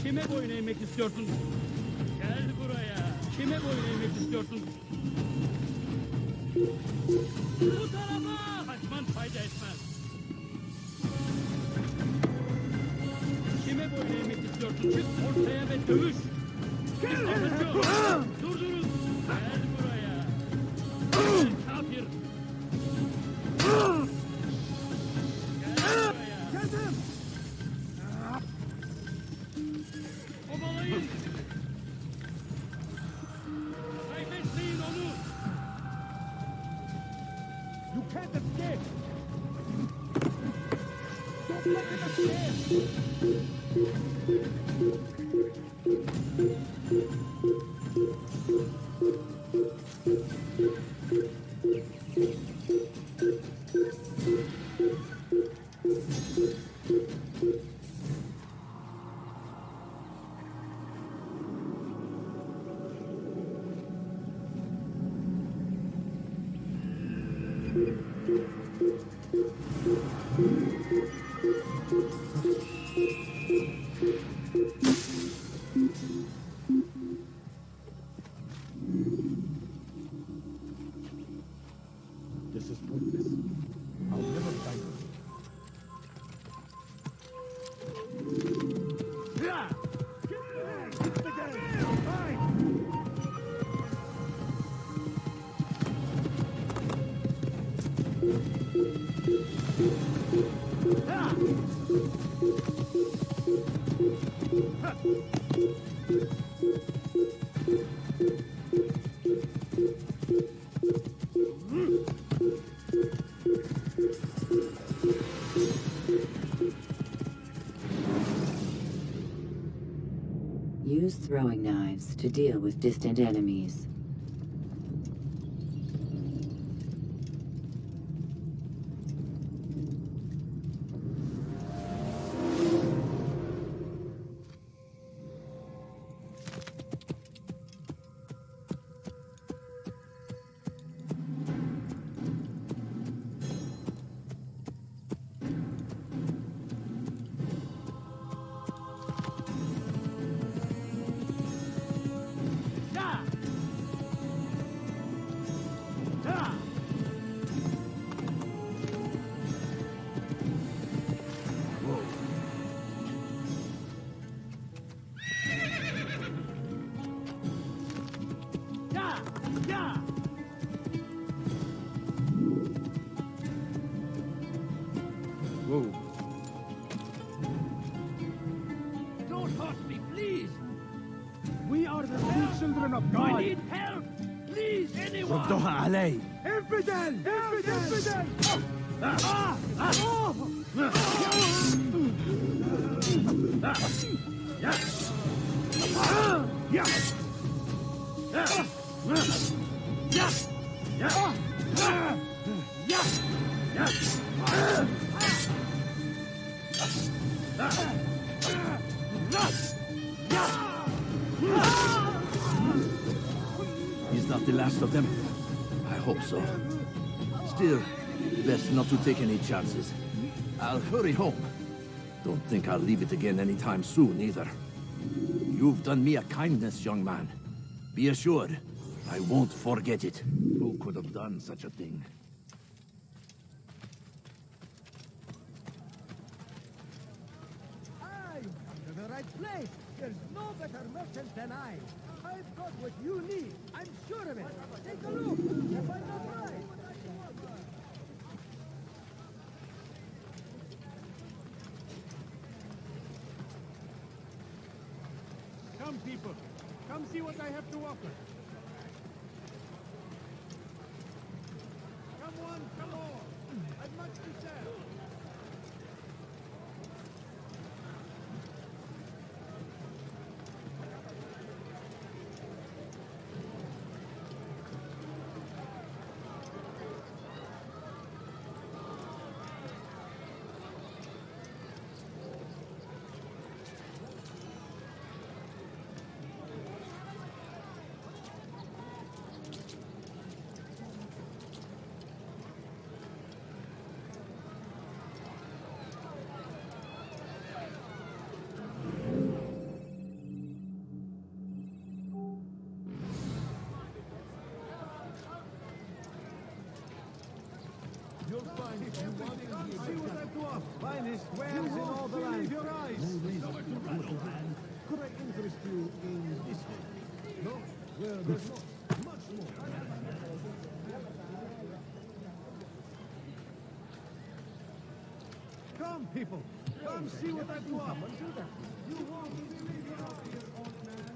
Kime boyun eğmek istiyorsun? Gel buraya. Kime boyun eğmek istiyorsun? Bu tarafa! Kaçman fayda etmez. Kime boyun eğmek istiyorsun? Çık ortaya ve dövüş. Durdurun. Gel buraya. Kafir. Kovalayın! Kaybetmeyin onu! You can't escape! Don't let him escape! This is pointless. I'll never fight him. Use throwing knives to deal with distant enemies. Whoa. Don't hurt me, please! We are the true children of God. I need help! Please, anyone! ردوها علي. انفدل! انفدل! He's not the last of them. I hope so. Still, best not to take any chances. I'll hurry home. Don't think I'll leave it again anytime soon, either. You've done me a kindness, young man. Be assured, I won't forget it. Who could have done such a thing? I'm to the right place. There's no better merchant than I. I've got what you need. I'm sure of it. Take a look. If I'm not right. Come, people. Come see what I have to offer. Come on, come on. I've much to sell. You'll find it. You want it. See what I've to offer. Finest wares in all the land. Your eyes. No reason to run over. Could I interest you in this one? No? Well, there's more. Much more. Come, people. Come see what I've to offer. You won't believe your eyes, old man.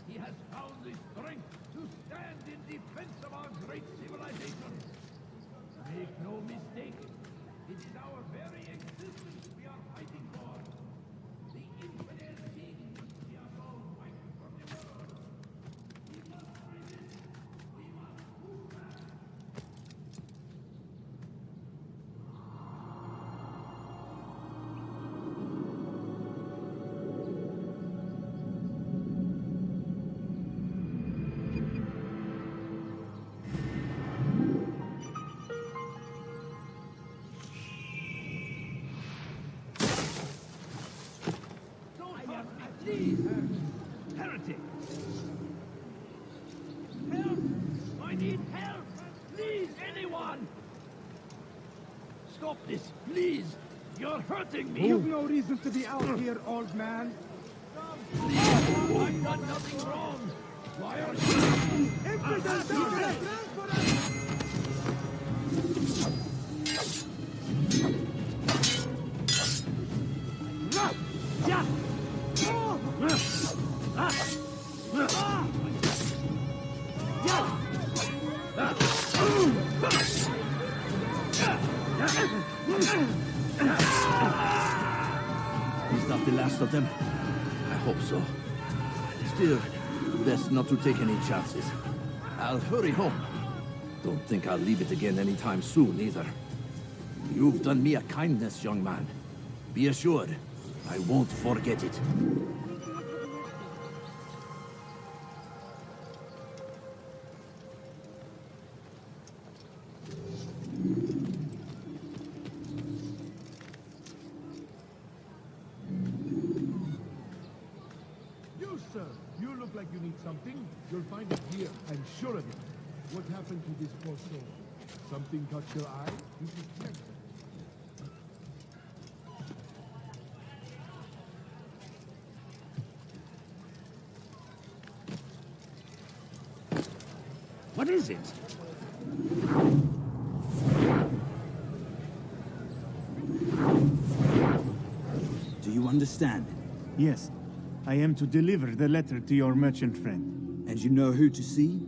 He has found the strength to stand in defense of our great civilization. Make no mistake, it is our very existence we are fighting for. The infidel king we are all fighting for the world. We must resist. We must move back. Please! Heretic! Help! I need help! Please, anyone! Stop this, please! You're hurting me! You've no reason to be out here, old man. Please! I've done nothing wrong! Why are you... Is that the last of them? I hope so. Still, best not to take any chances. I'll hurry home. Don't think I'll leave it again anytime soon, either. You've done me a kindness, young man. Be assured, I won't forget it. You, sir, you look like you need something. You'll find it here, I'm sure of it. What happened to this poor soul? Something caught your eye? You should check. What is it? Do you understand? Yes. I am to deliver the letter to your merchant friend. And you know who to see?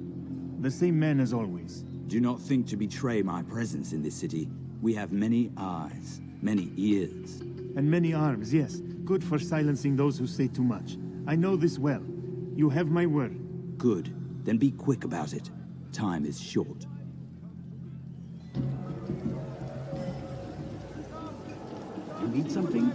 The same man as always. Do not think to betray my presence in this city. We have many eyes, many ears. And many arms, yes. Good for silencing those who say too much. I know this well. You have my word. Good. Then be quick about it. Time is short. You need something?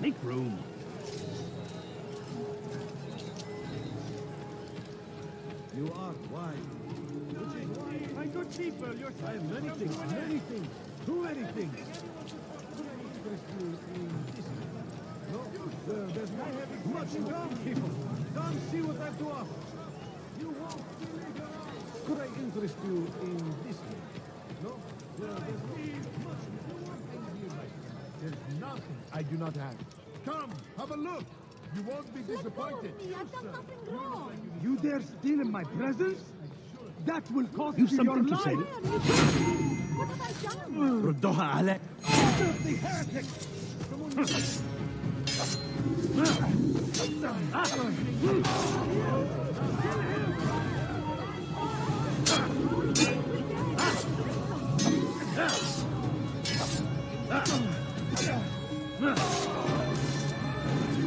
Make room. You are wise. My good people, you're I have many things, too many things. Could I interest you in this? No, there's not much more. People, come see what I have to offer. You won't believe it. Could I interest you in this? No, there's much more. There's nothing I do not have. Come, have a look. You won't be disappointed. I've done nothing wrong. You dare steal in my presence? That will cost You you your something to life. say? What have I done? ردوها عليك. The heretic!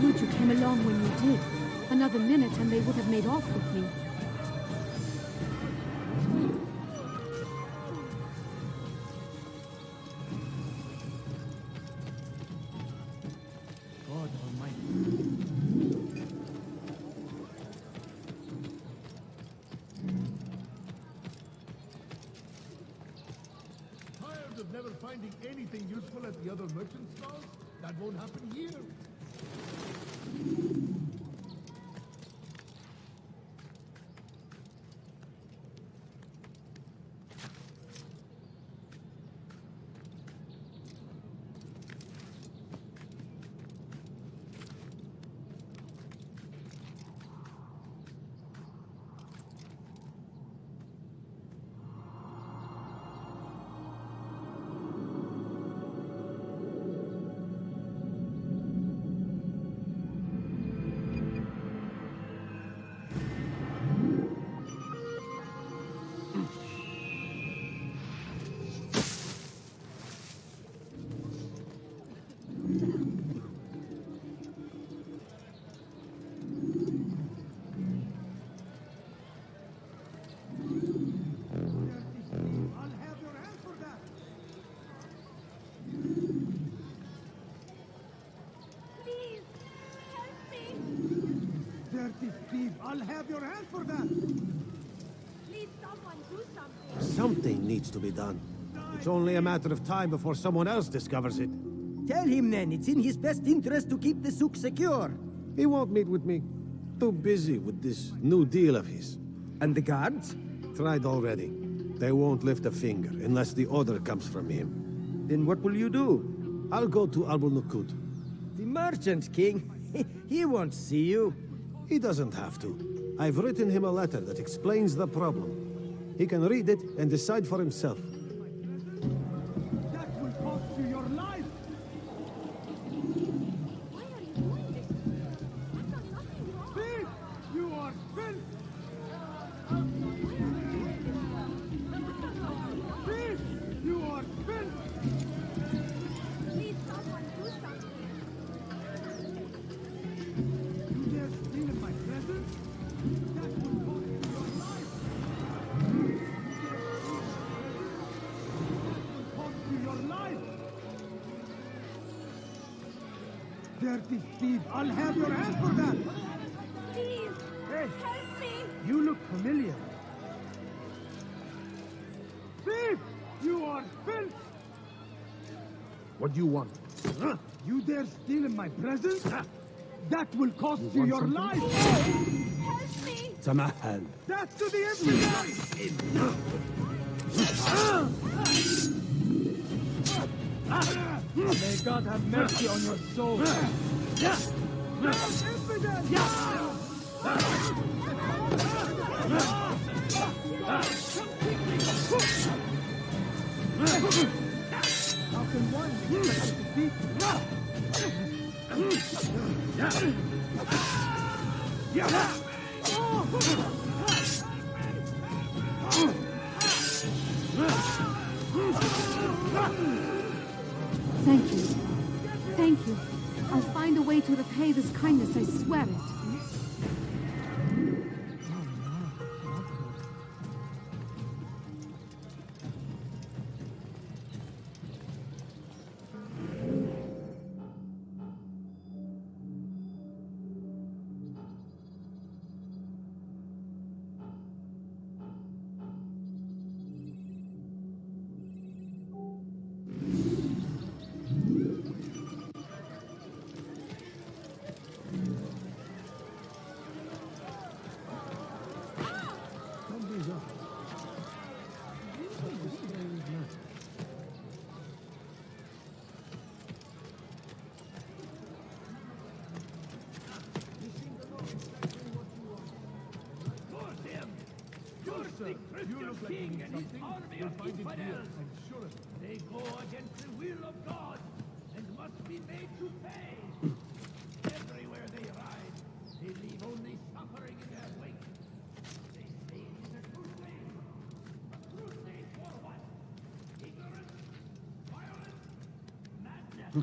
Good you came along when you did. Another minute and they would have made off with me. God Almighty. Tired of never finding anything useful at the other merchant stalls? That won't happen here. I'll have your hand for that! Please, someone do something. Something needs to be done. It's only a matter of time before someone else discovers it. Tell him then, it's in his best interest to keep the souk secure. He won't meet with me. Too busy with this new deal of his. And the guards? Tried already. They won't lift a finger unless the order comes from him. Then what will you do? I'll go to Nukud. The Merchant King? He won't see you. He doesn't have to. I've written him a letter that explains the problem. He can read it and decide for himself. That will cost you your life! Thief! You are filth! Thief! You are filth! Please, someone do something. You dare steal in my presence? That will cost you your life! Your life! Dirty thief! I'll have your hand for that! Please, Hey! help me! You look familiar. Thief! You are filth! What do you want? You dare steal in my presence? That will cost you your life! Help me! Samahan. That's to the infidel! May God have mercy on your soul! How can one be expected to beat Thank you. Thank you. I'll find a way to repay this kindness, I swear it. The Christian king and his army of infidels. They go against the will of God and must be made to pay. Everywhere they ride, they leave only suffering in their wake. They say it is a crusade. A crusade for what? Ignorance? Violence? Madness?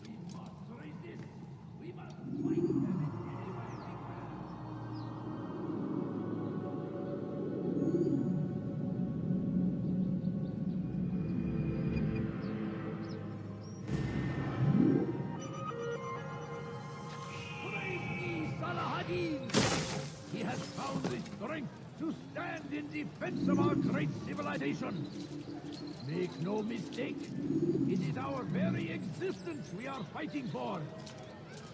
We must resist. We must fight them in any way we can. He has found the strength to stand in defense of our great civilization. Make no mistake, it is our very existence we are fighting for.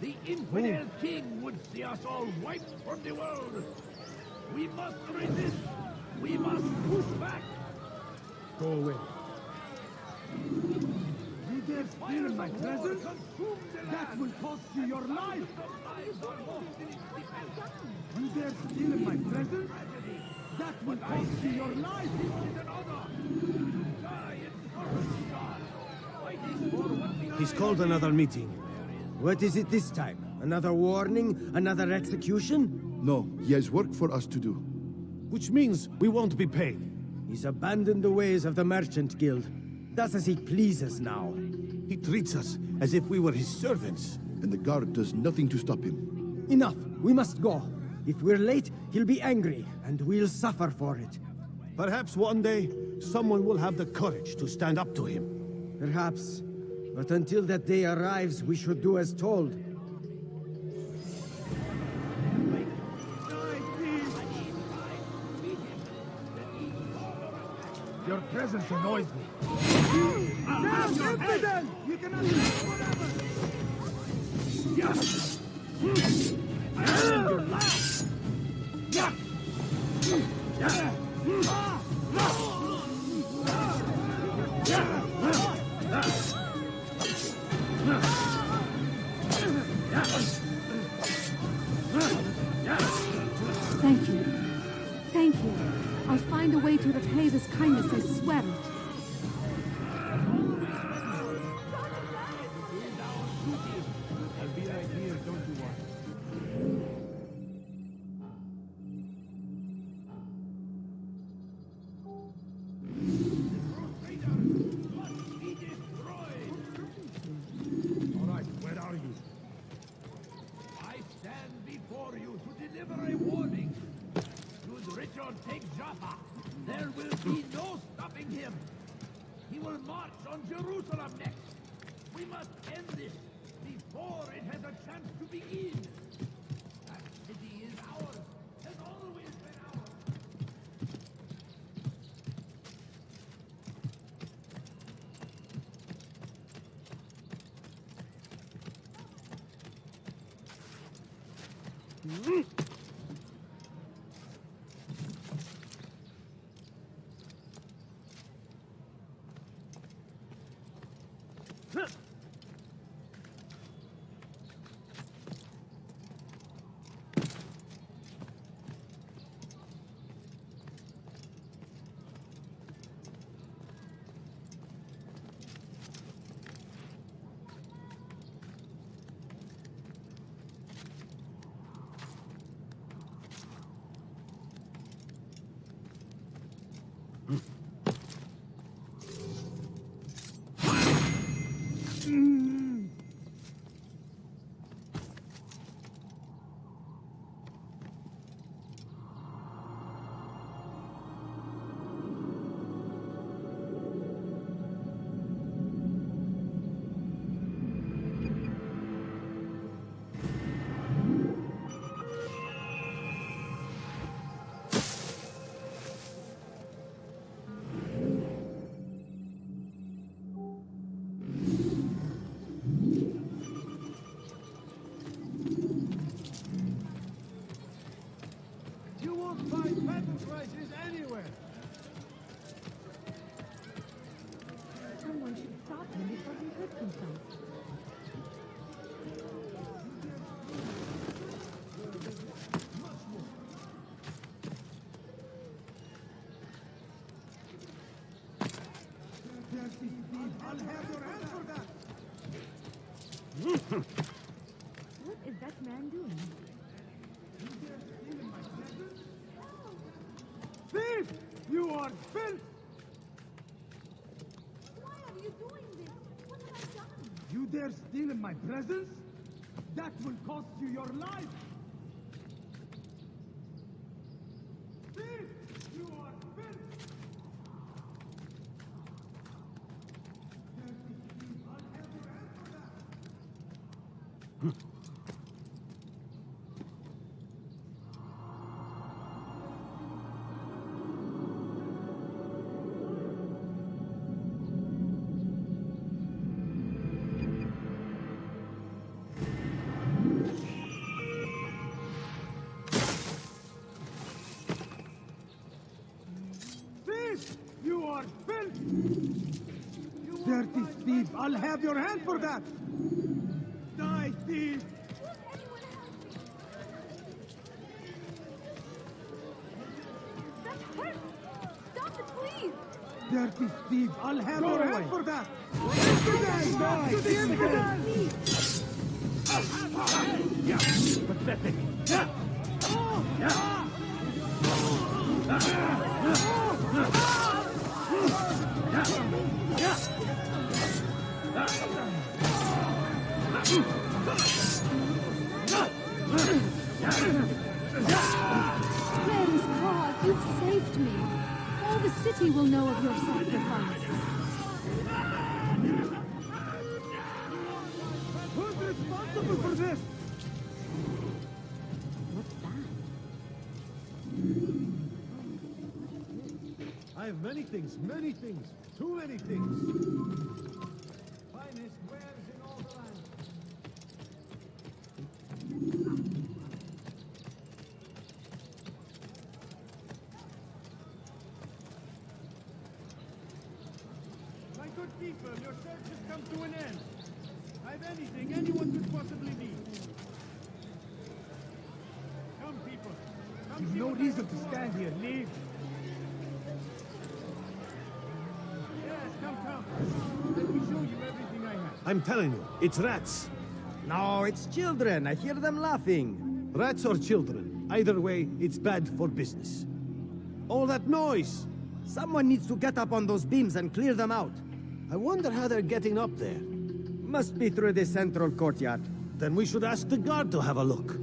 The infidel king would see us all wiped from the world. We must resist. We must push back. Go away. You dare steal in my presence? That will cost you your life! You dare steal in my presence? That will cost you your life! He's called another meeting. What is it this time? Another warning? Another execution? No, he has work for us to do. Which means we won't be paid. He's abandoned the ways of the Merchant Guild. Does as he pleases now. He treats us as if we were his servants. And the guard does nothing to stop him. Enough! We must go. If we're late, he'll be angry, and we'll suffer for it. Perhaps one day, someone will have the courage to stand up to him. Perhaps. But until that day arrives, we should do as told. Your presence annoys me. Damn, infidel! You cannot do whatever! And your last! kindness, I swear it. I'll be right here, don't you worry. All right, where are you? I stand before you to deliver a warning. Should Richard take Jaffa, there will be no stopping him. He will march on Jerusalem next. We must end this before it has a chance to begin. That city is ours, has always been ours. You won't find metal prices anywhere. Someone should stop him before he hurts himself. I'll have your hand for that. What is that man doing? Thief! You are filth! Why are you doing this? What have I done? You dare steal in my presence? That will cost you your life! Thief! You are filth! I'll have your hand for that! Thief! You are filth! Dirty thief! I'll have your hand for that! Die, thief! That hurts! Stop it, please! Dirty thief! I'll have Go your away. hand for that! Pathetic. Where is God? You've saved me. All the city will know of your sacrifice. Who's responsible for this? What's that? I have many things, too many things. Finest wares in all the land. My good people, your search has come to an end. I've anything anyone could possibly need. Come, people. Come. You've no reason to stand here. Leave. I'm telling you, it's rats. No, it's children. I hear them laughing. Rats or children. Either way, it's bad for business. All that noise! Someone needs to get up on those beams and clear them out. I wonder how they're getting up there. Must be through the central courtyard. Then we should ask the guard to have a look.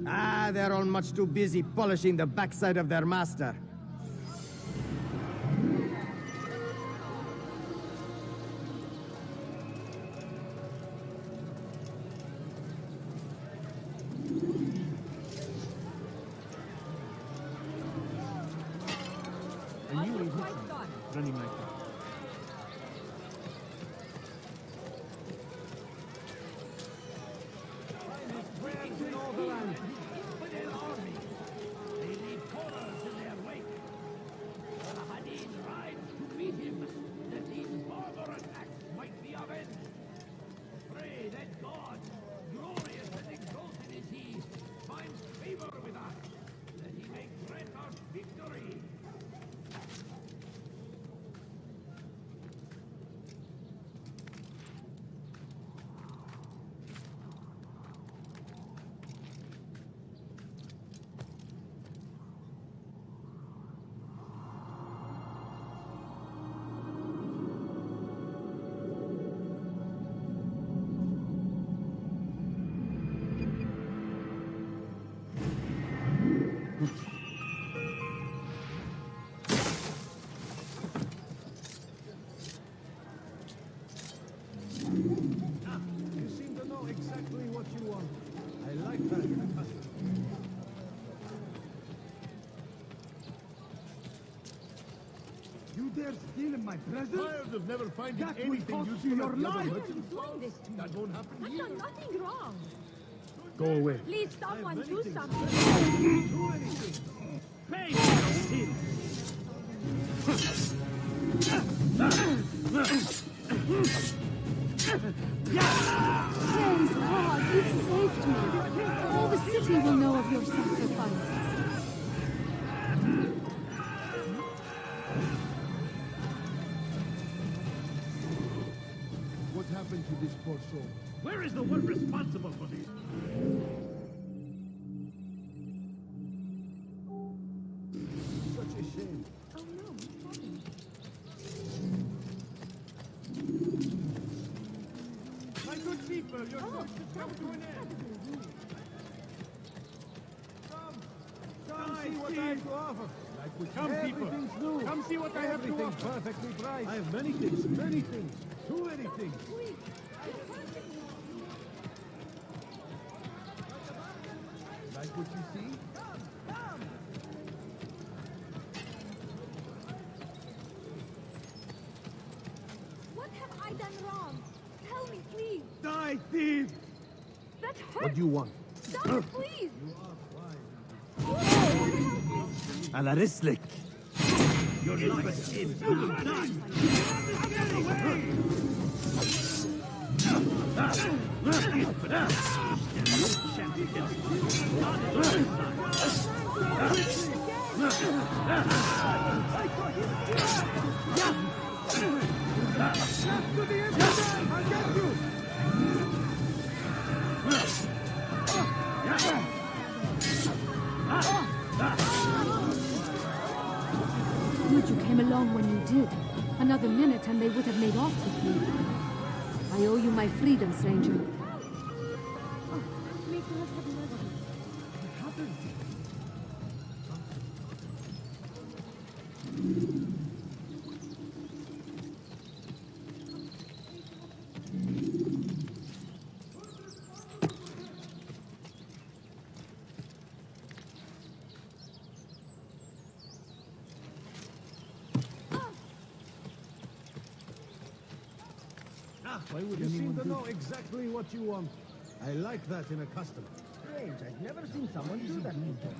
Ah, they're all much too busy polishing the backside of their master. Running like that. You seem to know exactly what you want. I like that in a customer. You dare steal in my presence? Tired of never finding That will anything cost useful you your at the other life. merchant stall? That won't happen I've here. done nothing wrong. Go away. Please, someone do something. Do anything. Pay for your sins! Praise God, you've saved me. All the city will know of your sacrifice. What happened to this poor soul? Where is the one responsible for this? Such a shame. Oh no, what happened? My good people, your work has come to an end. Come see what I have to offer. Come, people. Everything's new. Come see what I have to Everything's offer. perfectly priced. I have many things, many things. Too many things. Like what you see? What have I done wrong? Tell me, please. Die, thief! That hurts. What do you want? Stop, please. Ala rislik. Your life is done. Get away! Good you came along when you did. Another minute and they would have made off with me. I owe you my freedom, stranger. May God have mercy. What happened? Why would you seem to know exactly what you want? I like that in a customer. Strange, I've never seen someone do that before.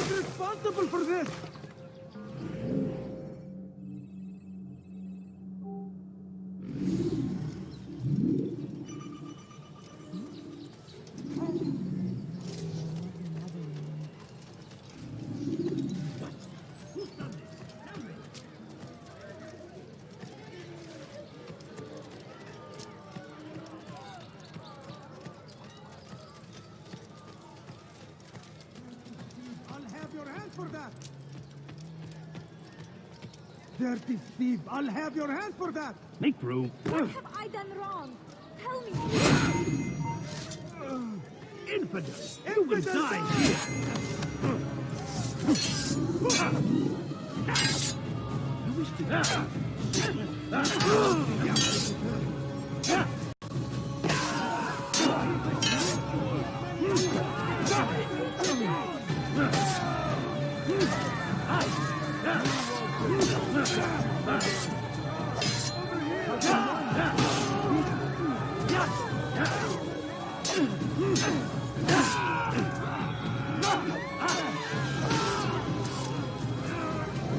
Responsible for this! For that! Dirty thief! I'll have your hand for that! Make room. What have I done wrong? Tell me! Infidels! You will die here! You wish to die?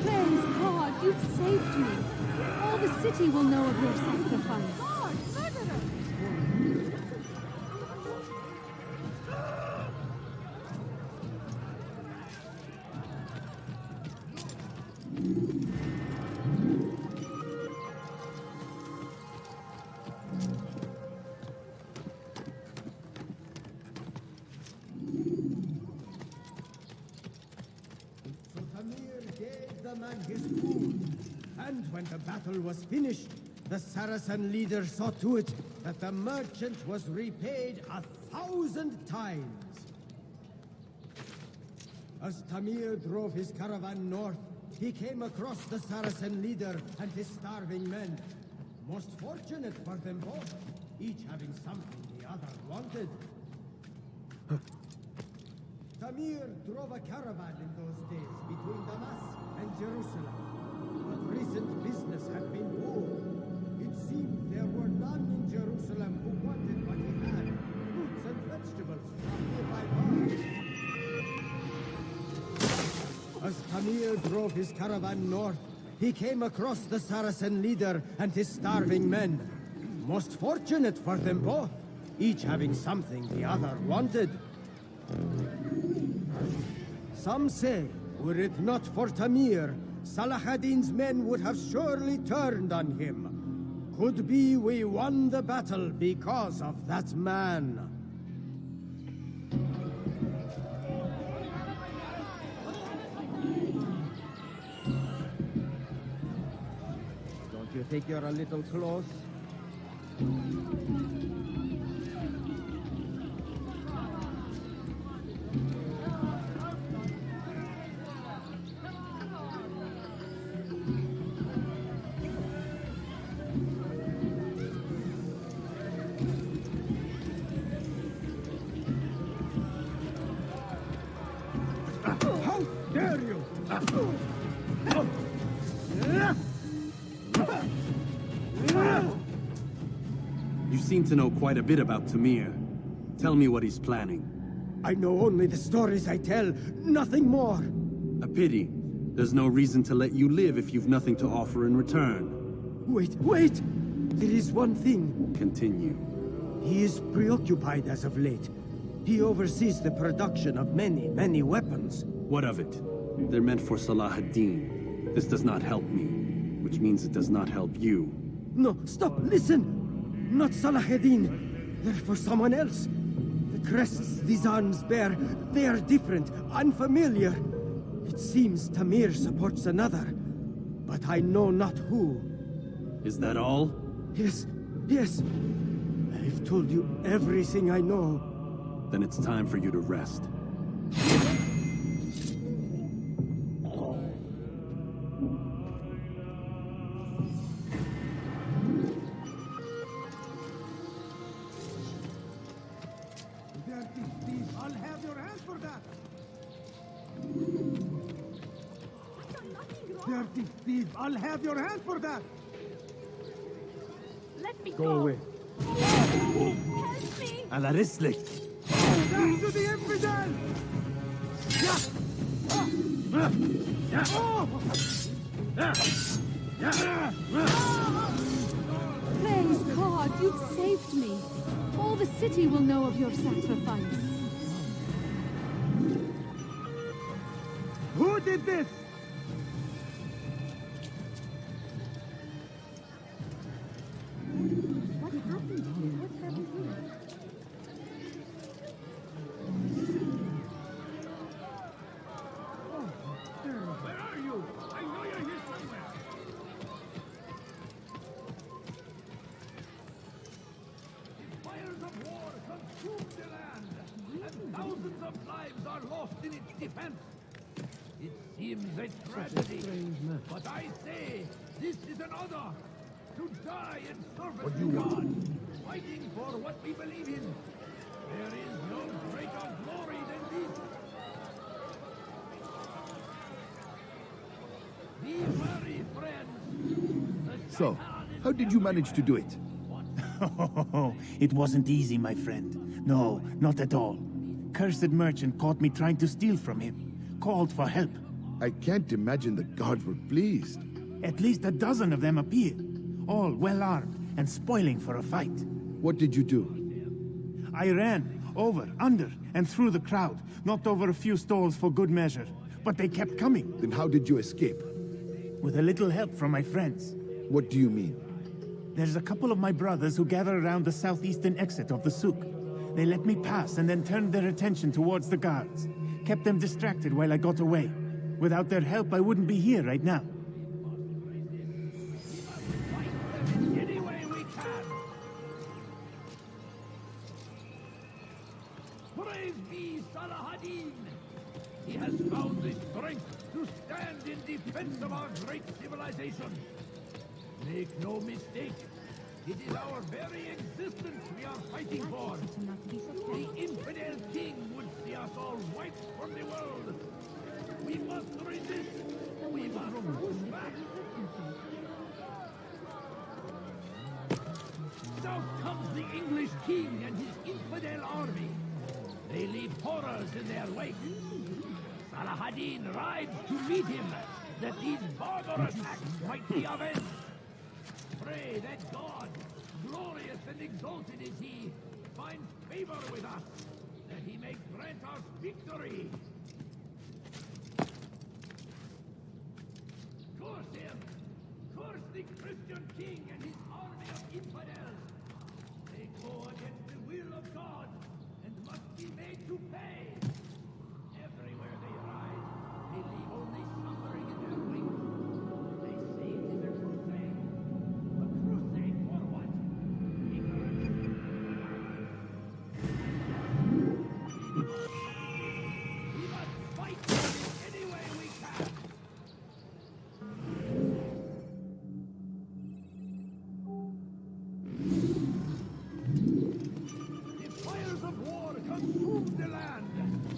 Praise God, you've saved me. All the city will know of your sacrifice. God, murderer! His food. And when the battle was finished, the Saracen leader saw to it that the merchant was repaid 1,000 times. As Tamir drove his caravan north, he came across the Saracen leader and his starving men. Most fortunate for them both, each having something the other wanted. Tamir drove a caravan in those days between Damascus and Jerusalem, but recent business had been poor. It seemed there were none in Jerusalem who wanted what he had, fruits and vegetables from nearby bars. As Tamir drove his caravan north, he came across the Saracen leader and his starving men. Most fortunate for them both, each having something the other wanted. Some say, were it not for Tamir, Salah ad-Din's men would have surely turned on him. Could be we won the battle because of that man. Don't you think you're a little close? You seem to know quite a bit about Tamir. Tell me what he's planning. I know only the stories I tell, nothing more. A pity. There's no reason to let you live if you've nothing to offer in return. Wait! There is one thing. Continue. He is preoccupied as of late. He oversees the production of many weapons. What of it? They're meant for Salah ad-Din. This does not help me, which means it does not help you. No, stop, listen! Not Salah ad-Din. They're for someone else. The crests these arms bear, they are different, unfamiliar. It seems Tamir supports another, but I know not who. Is that all? Yes, yes. I've told you everything I know. Then it's time for you to rest. Dirty thief, I'll have your hands for that. Dirty thief, I'll have your hands for that. Let me Go away. Help me! Alla Risley. Back to the infidel! Praise God, you've saved me. All the city will know of your sacrifice. Who did this? What happened here? What happened here? Where are you? I know you're here somewhere. Fires of war consume the land, and thousands of lives are lost in its defense. It seems a tragedy, but I say this is an honor to die in service to God, fighting for what we believe in. There is no greater glory than this. Be wary, friends. So, how did you manage to do it? It wasn't easy, my friend. No, not at all. Cursed merchant caught me trying to steal from him. Called for help. I can't imagine the guards were pleased. At least a dozen of them appeared. All well-armed and spoiling for a fight. What did you do? I ran, over, under, and through the crowd. Knocked over a few stalls for good measure. But they kept coming. Then how did you escape? With a little help from my friends. What do you mean? There's a couple of my brothers who gather around the southeastern exit of the souk. They let me pass and then turned their attention towards the guards. Kept them distracted while I got away. Without their help, I wouldn't be here right now. Any way we can. Praise be Salahadin. He has found the strength to stand in defense of our great civilization. Make no mistake, it is our very existence we are fighting for. The infidel king would see us all wiped from the world. We must resist. We must push back. South comes the English king and his infidel army. They leave horrors in their wake. Salahadin rides to meet him, that these barbarous acts might be avenged. Pray that God, glorious and exalted is he, finds favor with us, that he may grant us victory. Curse him! Curse the Christian king and his army of infidels! They go against the will of God and must be made to pay. Everywhere they ride, they leave only suffering in their wake. They say it is a crusade. A crusade for what? Ignorance. We must fight any way we can. The fires of war consume the land,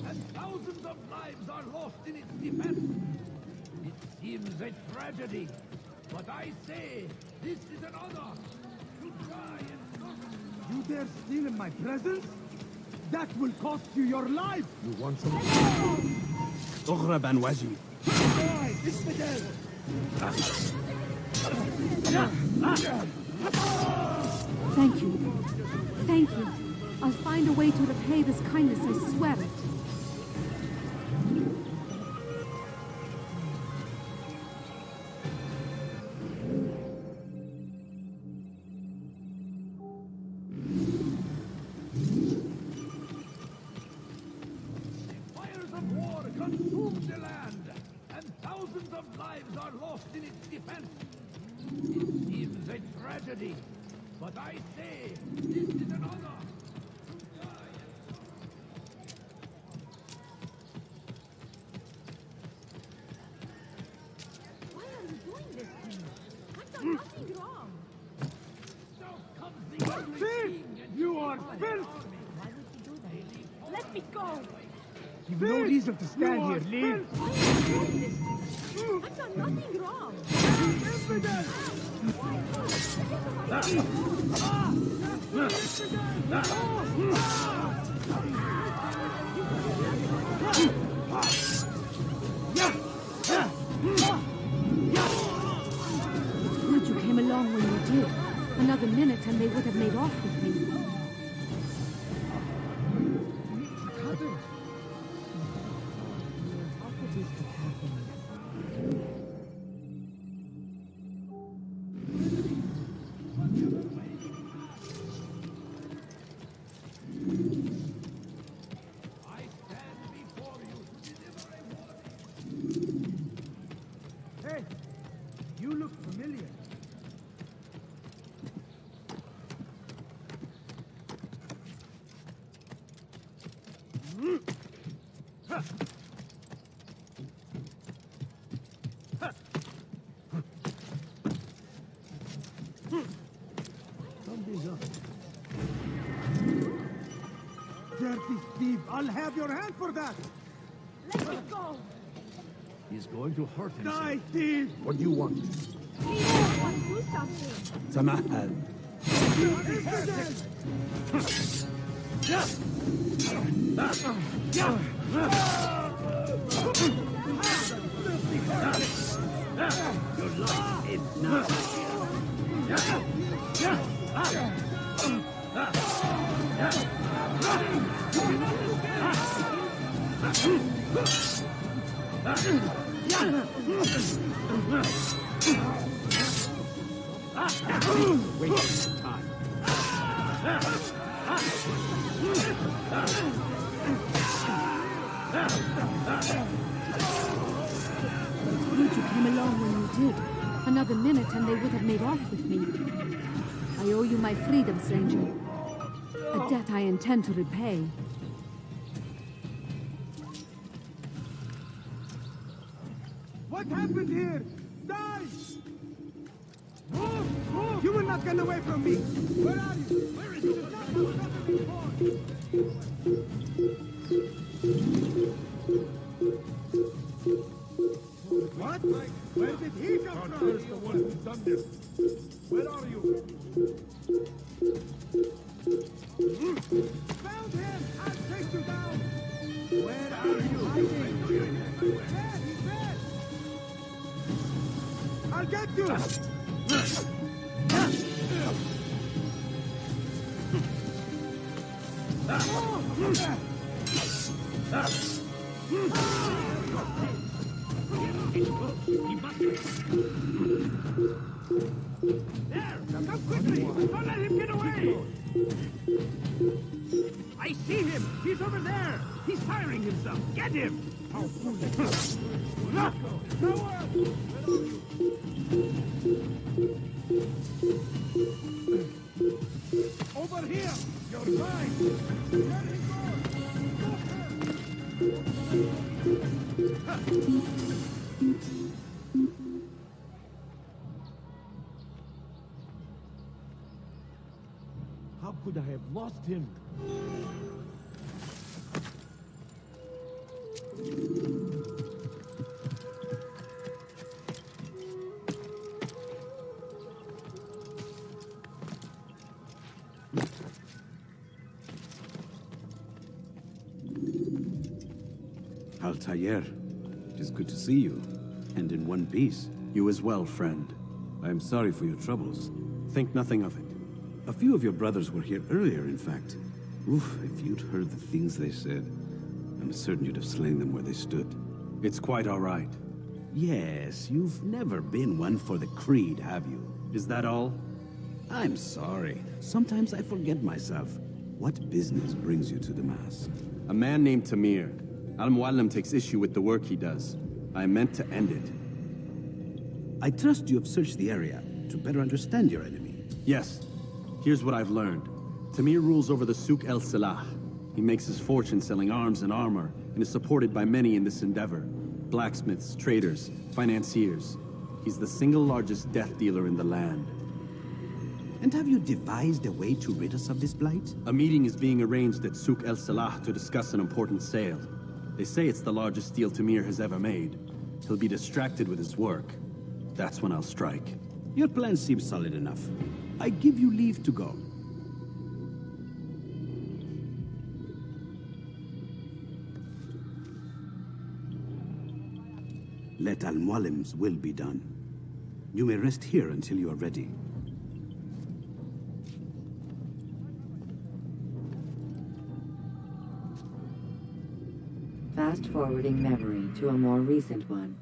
and thousands of lives are lost in its defense. It seems a tragedy, but I say this is an honor to die in service. You dare steal in my presence? That will cost you your life! You want some? اغرب عن وجهي. Thank you. Thank you. I'll find a way to repay this kindness, I swear it. Fires of war consume the land, and thousands of lives are lost in its defense. It seems is a tragedy. But I say, this is an honor. Why are you doing this to me? I've done nothing wrong. Now comes the ugly king and You are filth! Why would you do that? Let me go! You've no reason to stand here. Leave. Why are you doing this to me? I've done nothing wrong. Good you came along when you did. Another minute and they would have made off with me. How could this have happened? I stand before you to deliver a warning. Hey, you look familiar. Something's up. Dirty thief! I'll have your hand for that! Let me go! He's going to hurt himself. Die, thief! What do you want? Please, I want to do something. Samahal. Your life is now. Wasting time. Good you came along when you did. Another minute and they would have made off with me. I owe you my freedom, stranger. A debt I intend to repay. What happened here? Die! Move! Move! You will not get away from me! Where are you? Where is it? What? Where did he come from? Where's the one who's done this? Where are you? Found him! I'll take you down! Where are you hiding? There, he's there! I'll get you! There! Come quickly! Don't let him get away! I see him! He's over there! He's firing himself! Get him! How foolish! Over here! You're mine! Let him How could I have lost him? Altaïr, it is good to see you, and in one piece. You as well, friend. I am sorry for your troubles. Think nothing of it. A few of your brothers were here earlier, in fact. Oof, if you'd heard the things they said, I'm certain you'd have slain them where they stood. It's quite all right. Yes, you've never been one for the creed, have you? Is that all? I'm sorry. Sometimes I forget myself. What business brings you to the mass? A man named Tamir. Al-Muallim takes issue with the work he does. I meant to end it. I trust you have searched the area. to better understand your enemy. Yes. Here's what I've learned. Tamir rules over the Souk El Salah. He makes his fortune selling arms and armor, and is supported by many in this endeavor. Blacksmiths, traders, financiers. He's the single largest death dealer in the land. And have you devised a way to rid us of this blight? A meeting is being arranged at Souk El Salah to discuss an important sale. They say it's the largest deal Tamir has ever made. He'll be distracted with his work. That's when I'll strike. Your plan seems solid enough. I give you leave to go. Let Al-Mualim's will be done. You may rest here until you are ready. Fast-forwarding memory to a more recent one.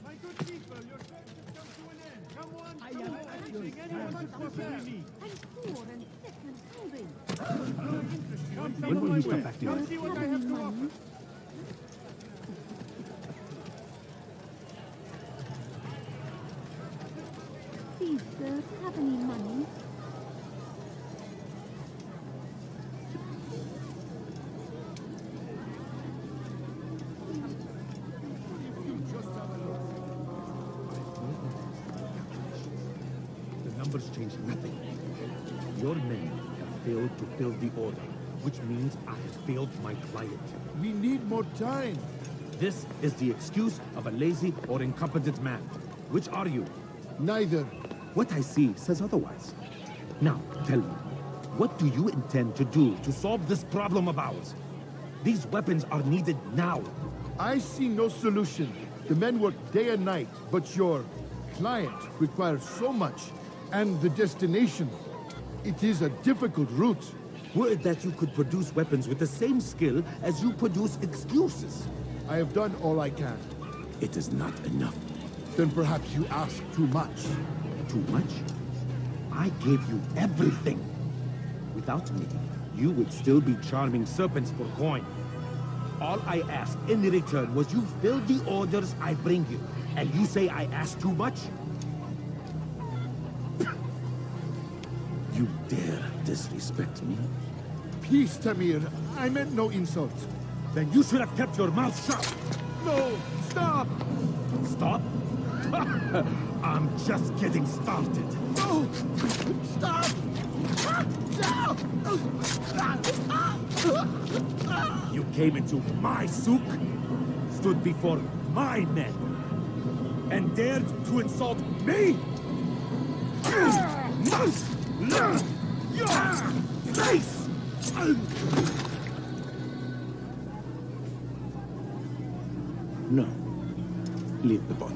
My good people, your search has come to an end. Come on, I am anything anyone could possibly need. I'm poor and sick and hungry. Come will you stop acting? Come see what I have to offer. Please, sir, have any money? Numbers change nothing. Your men have failed to fill the order, which means I have failed my client. We need more time. This is the excuse of a lazy or incompetent man. Which are you? Neither. What I see says otherwise. Now, tell me, what do you intend to do to solve this problem of ours? These weapons are needed now. I see no solution. The men work day and night, but your client requires so much. And the destination. It is a difficult route. Were it that you could produce weapons with the same skill as you produce excuses. I have done all I can. It is not enough. Then perhaps you ask too much. Too much? I gave you everything. Without me, you would still be charming serpents for coin. All I asked in return was you fill the orders I bring you. And you say I ask too much? You dare disrespect me? Peace, Tamir. I meant no insult. Then you should have kept your mouth shut. No! Stop! Stop? I'm just getting started. No! Stop! You came into my souk, stood before my men, and dared to insult me? You must learn your place! No. Leave the body.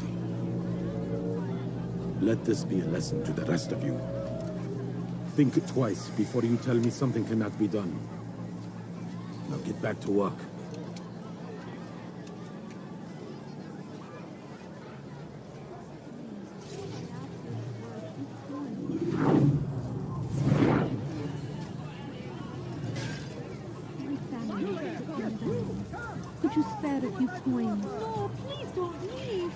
Let this be a lesson to the rest of you. Think twice before you tell me something cannot be done. Now get back to work. Could you spare a few coins? No, please don't leave.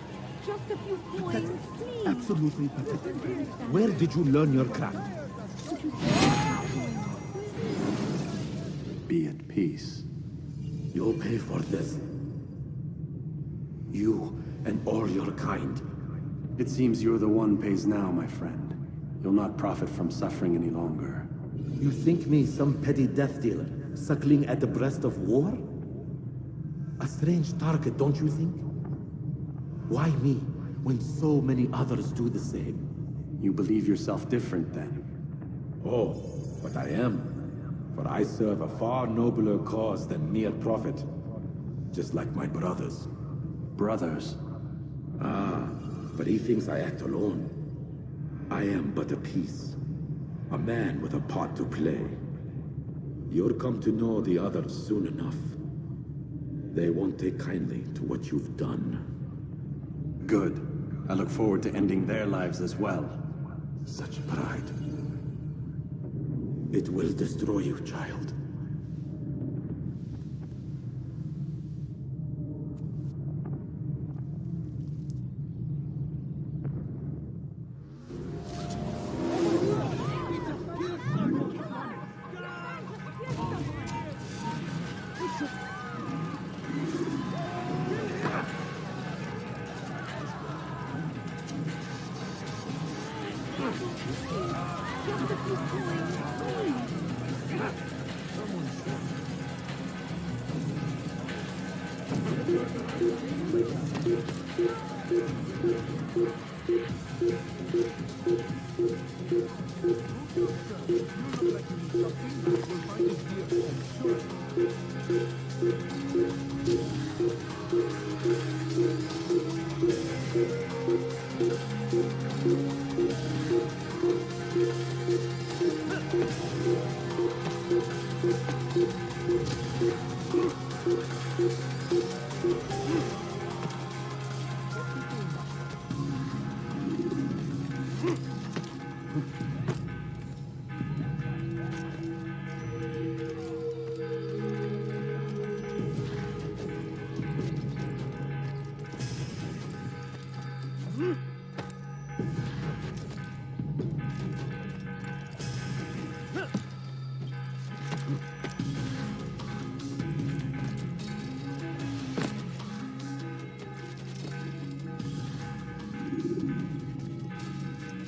Just a few coins, please. Absolutely pathetic. Where did you learn your craft? Be at peace. You'll pay for this. You and all your kind. It seems you're the one pays now, my friend. You'll not profit from suffering any longer. You think me some petty death dealer, suckling at the breast of war? A strange target, don't you think? Why me, when so many others do the same? You believe yourself different, then? Oh, but I am. For I serve a far nobler cause than mere profit. Just like my brothers. Brothers? Ah, but he thinks I act alone. I am but a piece. A man with a part to play. You'll come to know the others soon enough. They won't take kindly to what you've done. Good. I look forward to ending their lives as well. Such pride. It will destroy you, child.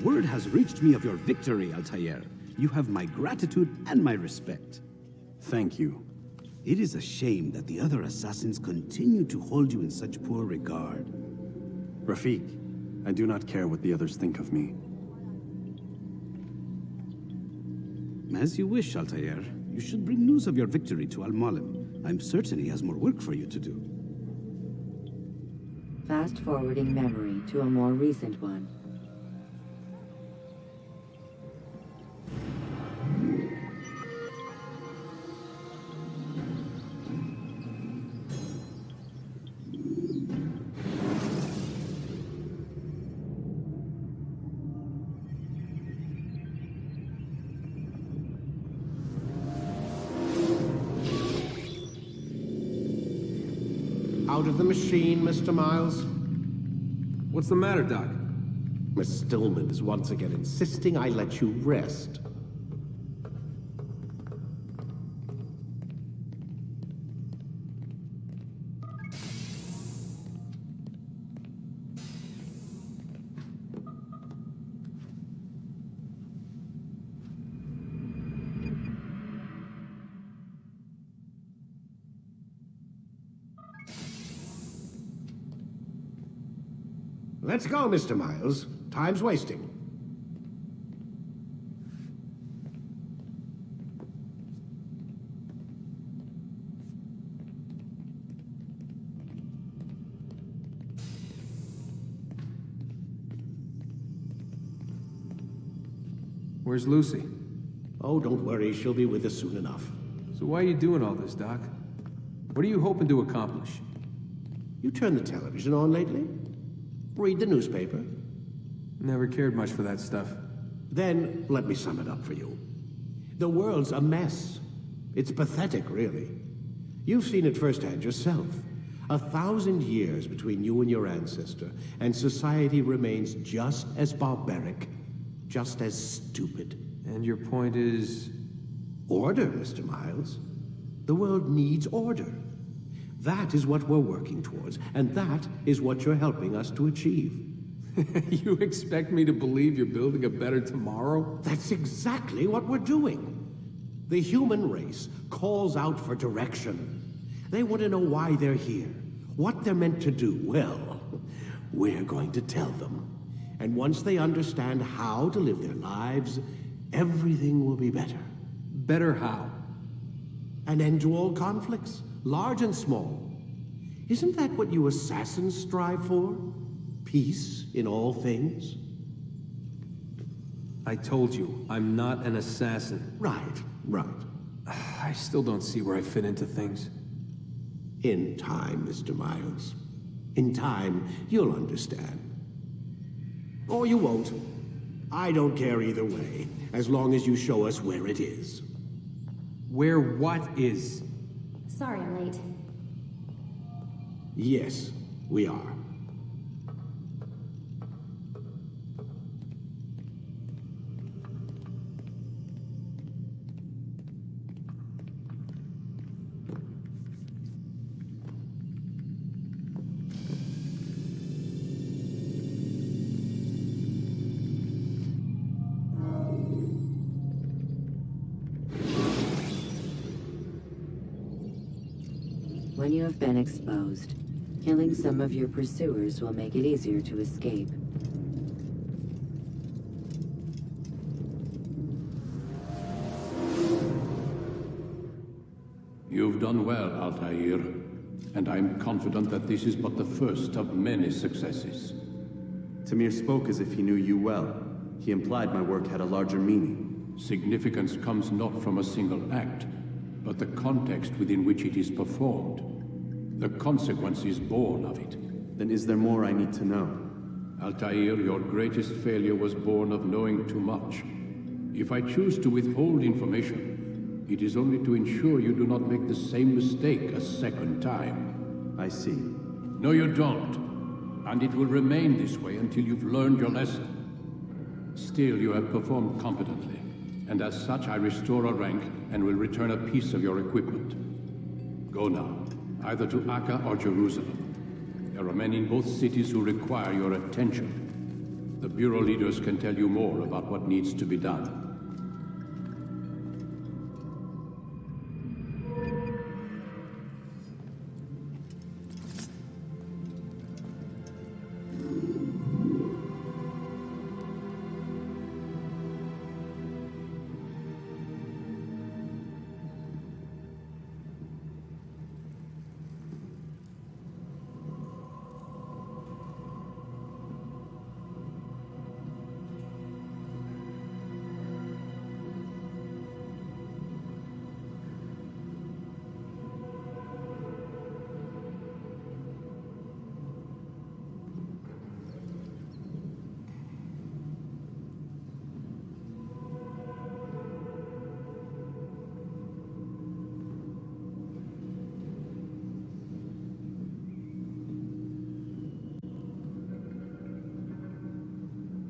Word has reached me of your victory, Altaïr. You have my gratitude and my respect. Thank you. It is a shame that the other assassins continue to hold you in such poor regard. Rafik, I do not care what the others think of me. As you wish, Altaïr. You should bring news of your victory to Al-Malim. I'm certain he has more work for you to do. Fast-forwarding memory to a more recent one. Out of the machine, Mr. Miles. What's the matter, Doc? Miss Stillman is once again insisting I let you rest. Let's go, Mr. Miles. Time's wasting. Where's Lucy? Oh, don't worry. She'll be with us soon enough. So why are you doing all this, Doc? What are you hoping to accomplish? You turned the television on lately? Read the newspaper? Never cared much for that stuff. Then, let me sum it up for you. The world's a mess. It's pathetic, really. You've seen it firsthand yourself. 1,000 years between you and your ancestor, and society remains just as barbaric, just as stupid. And your point is? Order, Mr. Miles. The world needs order. That is what we're working towards, and that is what you're helping us to achieve. You expect me to believe you're building a better tomorrow? That's exactly what we're doing. The human race calls out for direction. They want to know why they're here, what they're meant to do. Well, we're going to tell them. And once they understand how to live their lives, everything will be better. Better how? An end to all conflicts, large and small. Isn't that what you assassins strive for? Peace in all things? I told you, I'm not an assassin. Right. I still don't see where I fit into things. In time, Mr. Miles. In time, you'll understand. Or you won't. I don't care either way, as long as you show us where it is. Where what is? Sorry I'm late. Yes, we are. When you have been exposed, killing some of your pursuers will make it easier to escape. You've done well, Altaïr, and I'm confident that this is but the first of many successes. Tamir spoke as if he knew you well. He implied my work had a larger meaning. Significance comes not from a single act, but the context within which it is performed. The consequence is born of it. Then is there more I need to know? Altaïr, your greatest failure was born of knowing too much. If I choose to withhold information, it is only to ensure you do not make the same mistake a second time. I see. No, you don't. And it will remain this way until you've learned your lesson. Still, you have performed competently, and as such I restore a rank and will return a piece of your equipment. Go now, either to Akka or Jerusalem. There are men in both cities who require your attention. The Bureau leaders can tell you more about what needs to be done.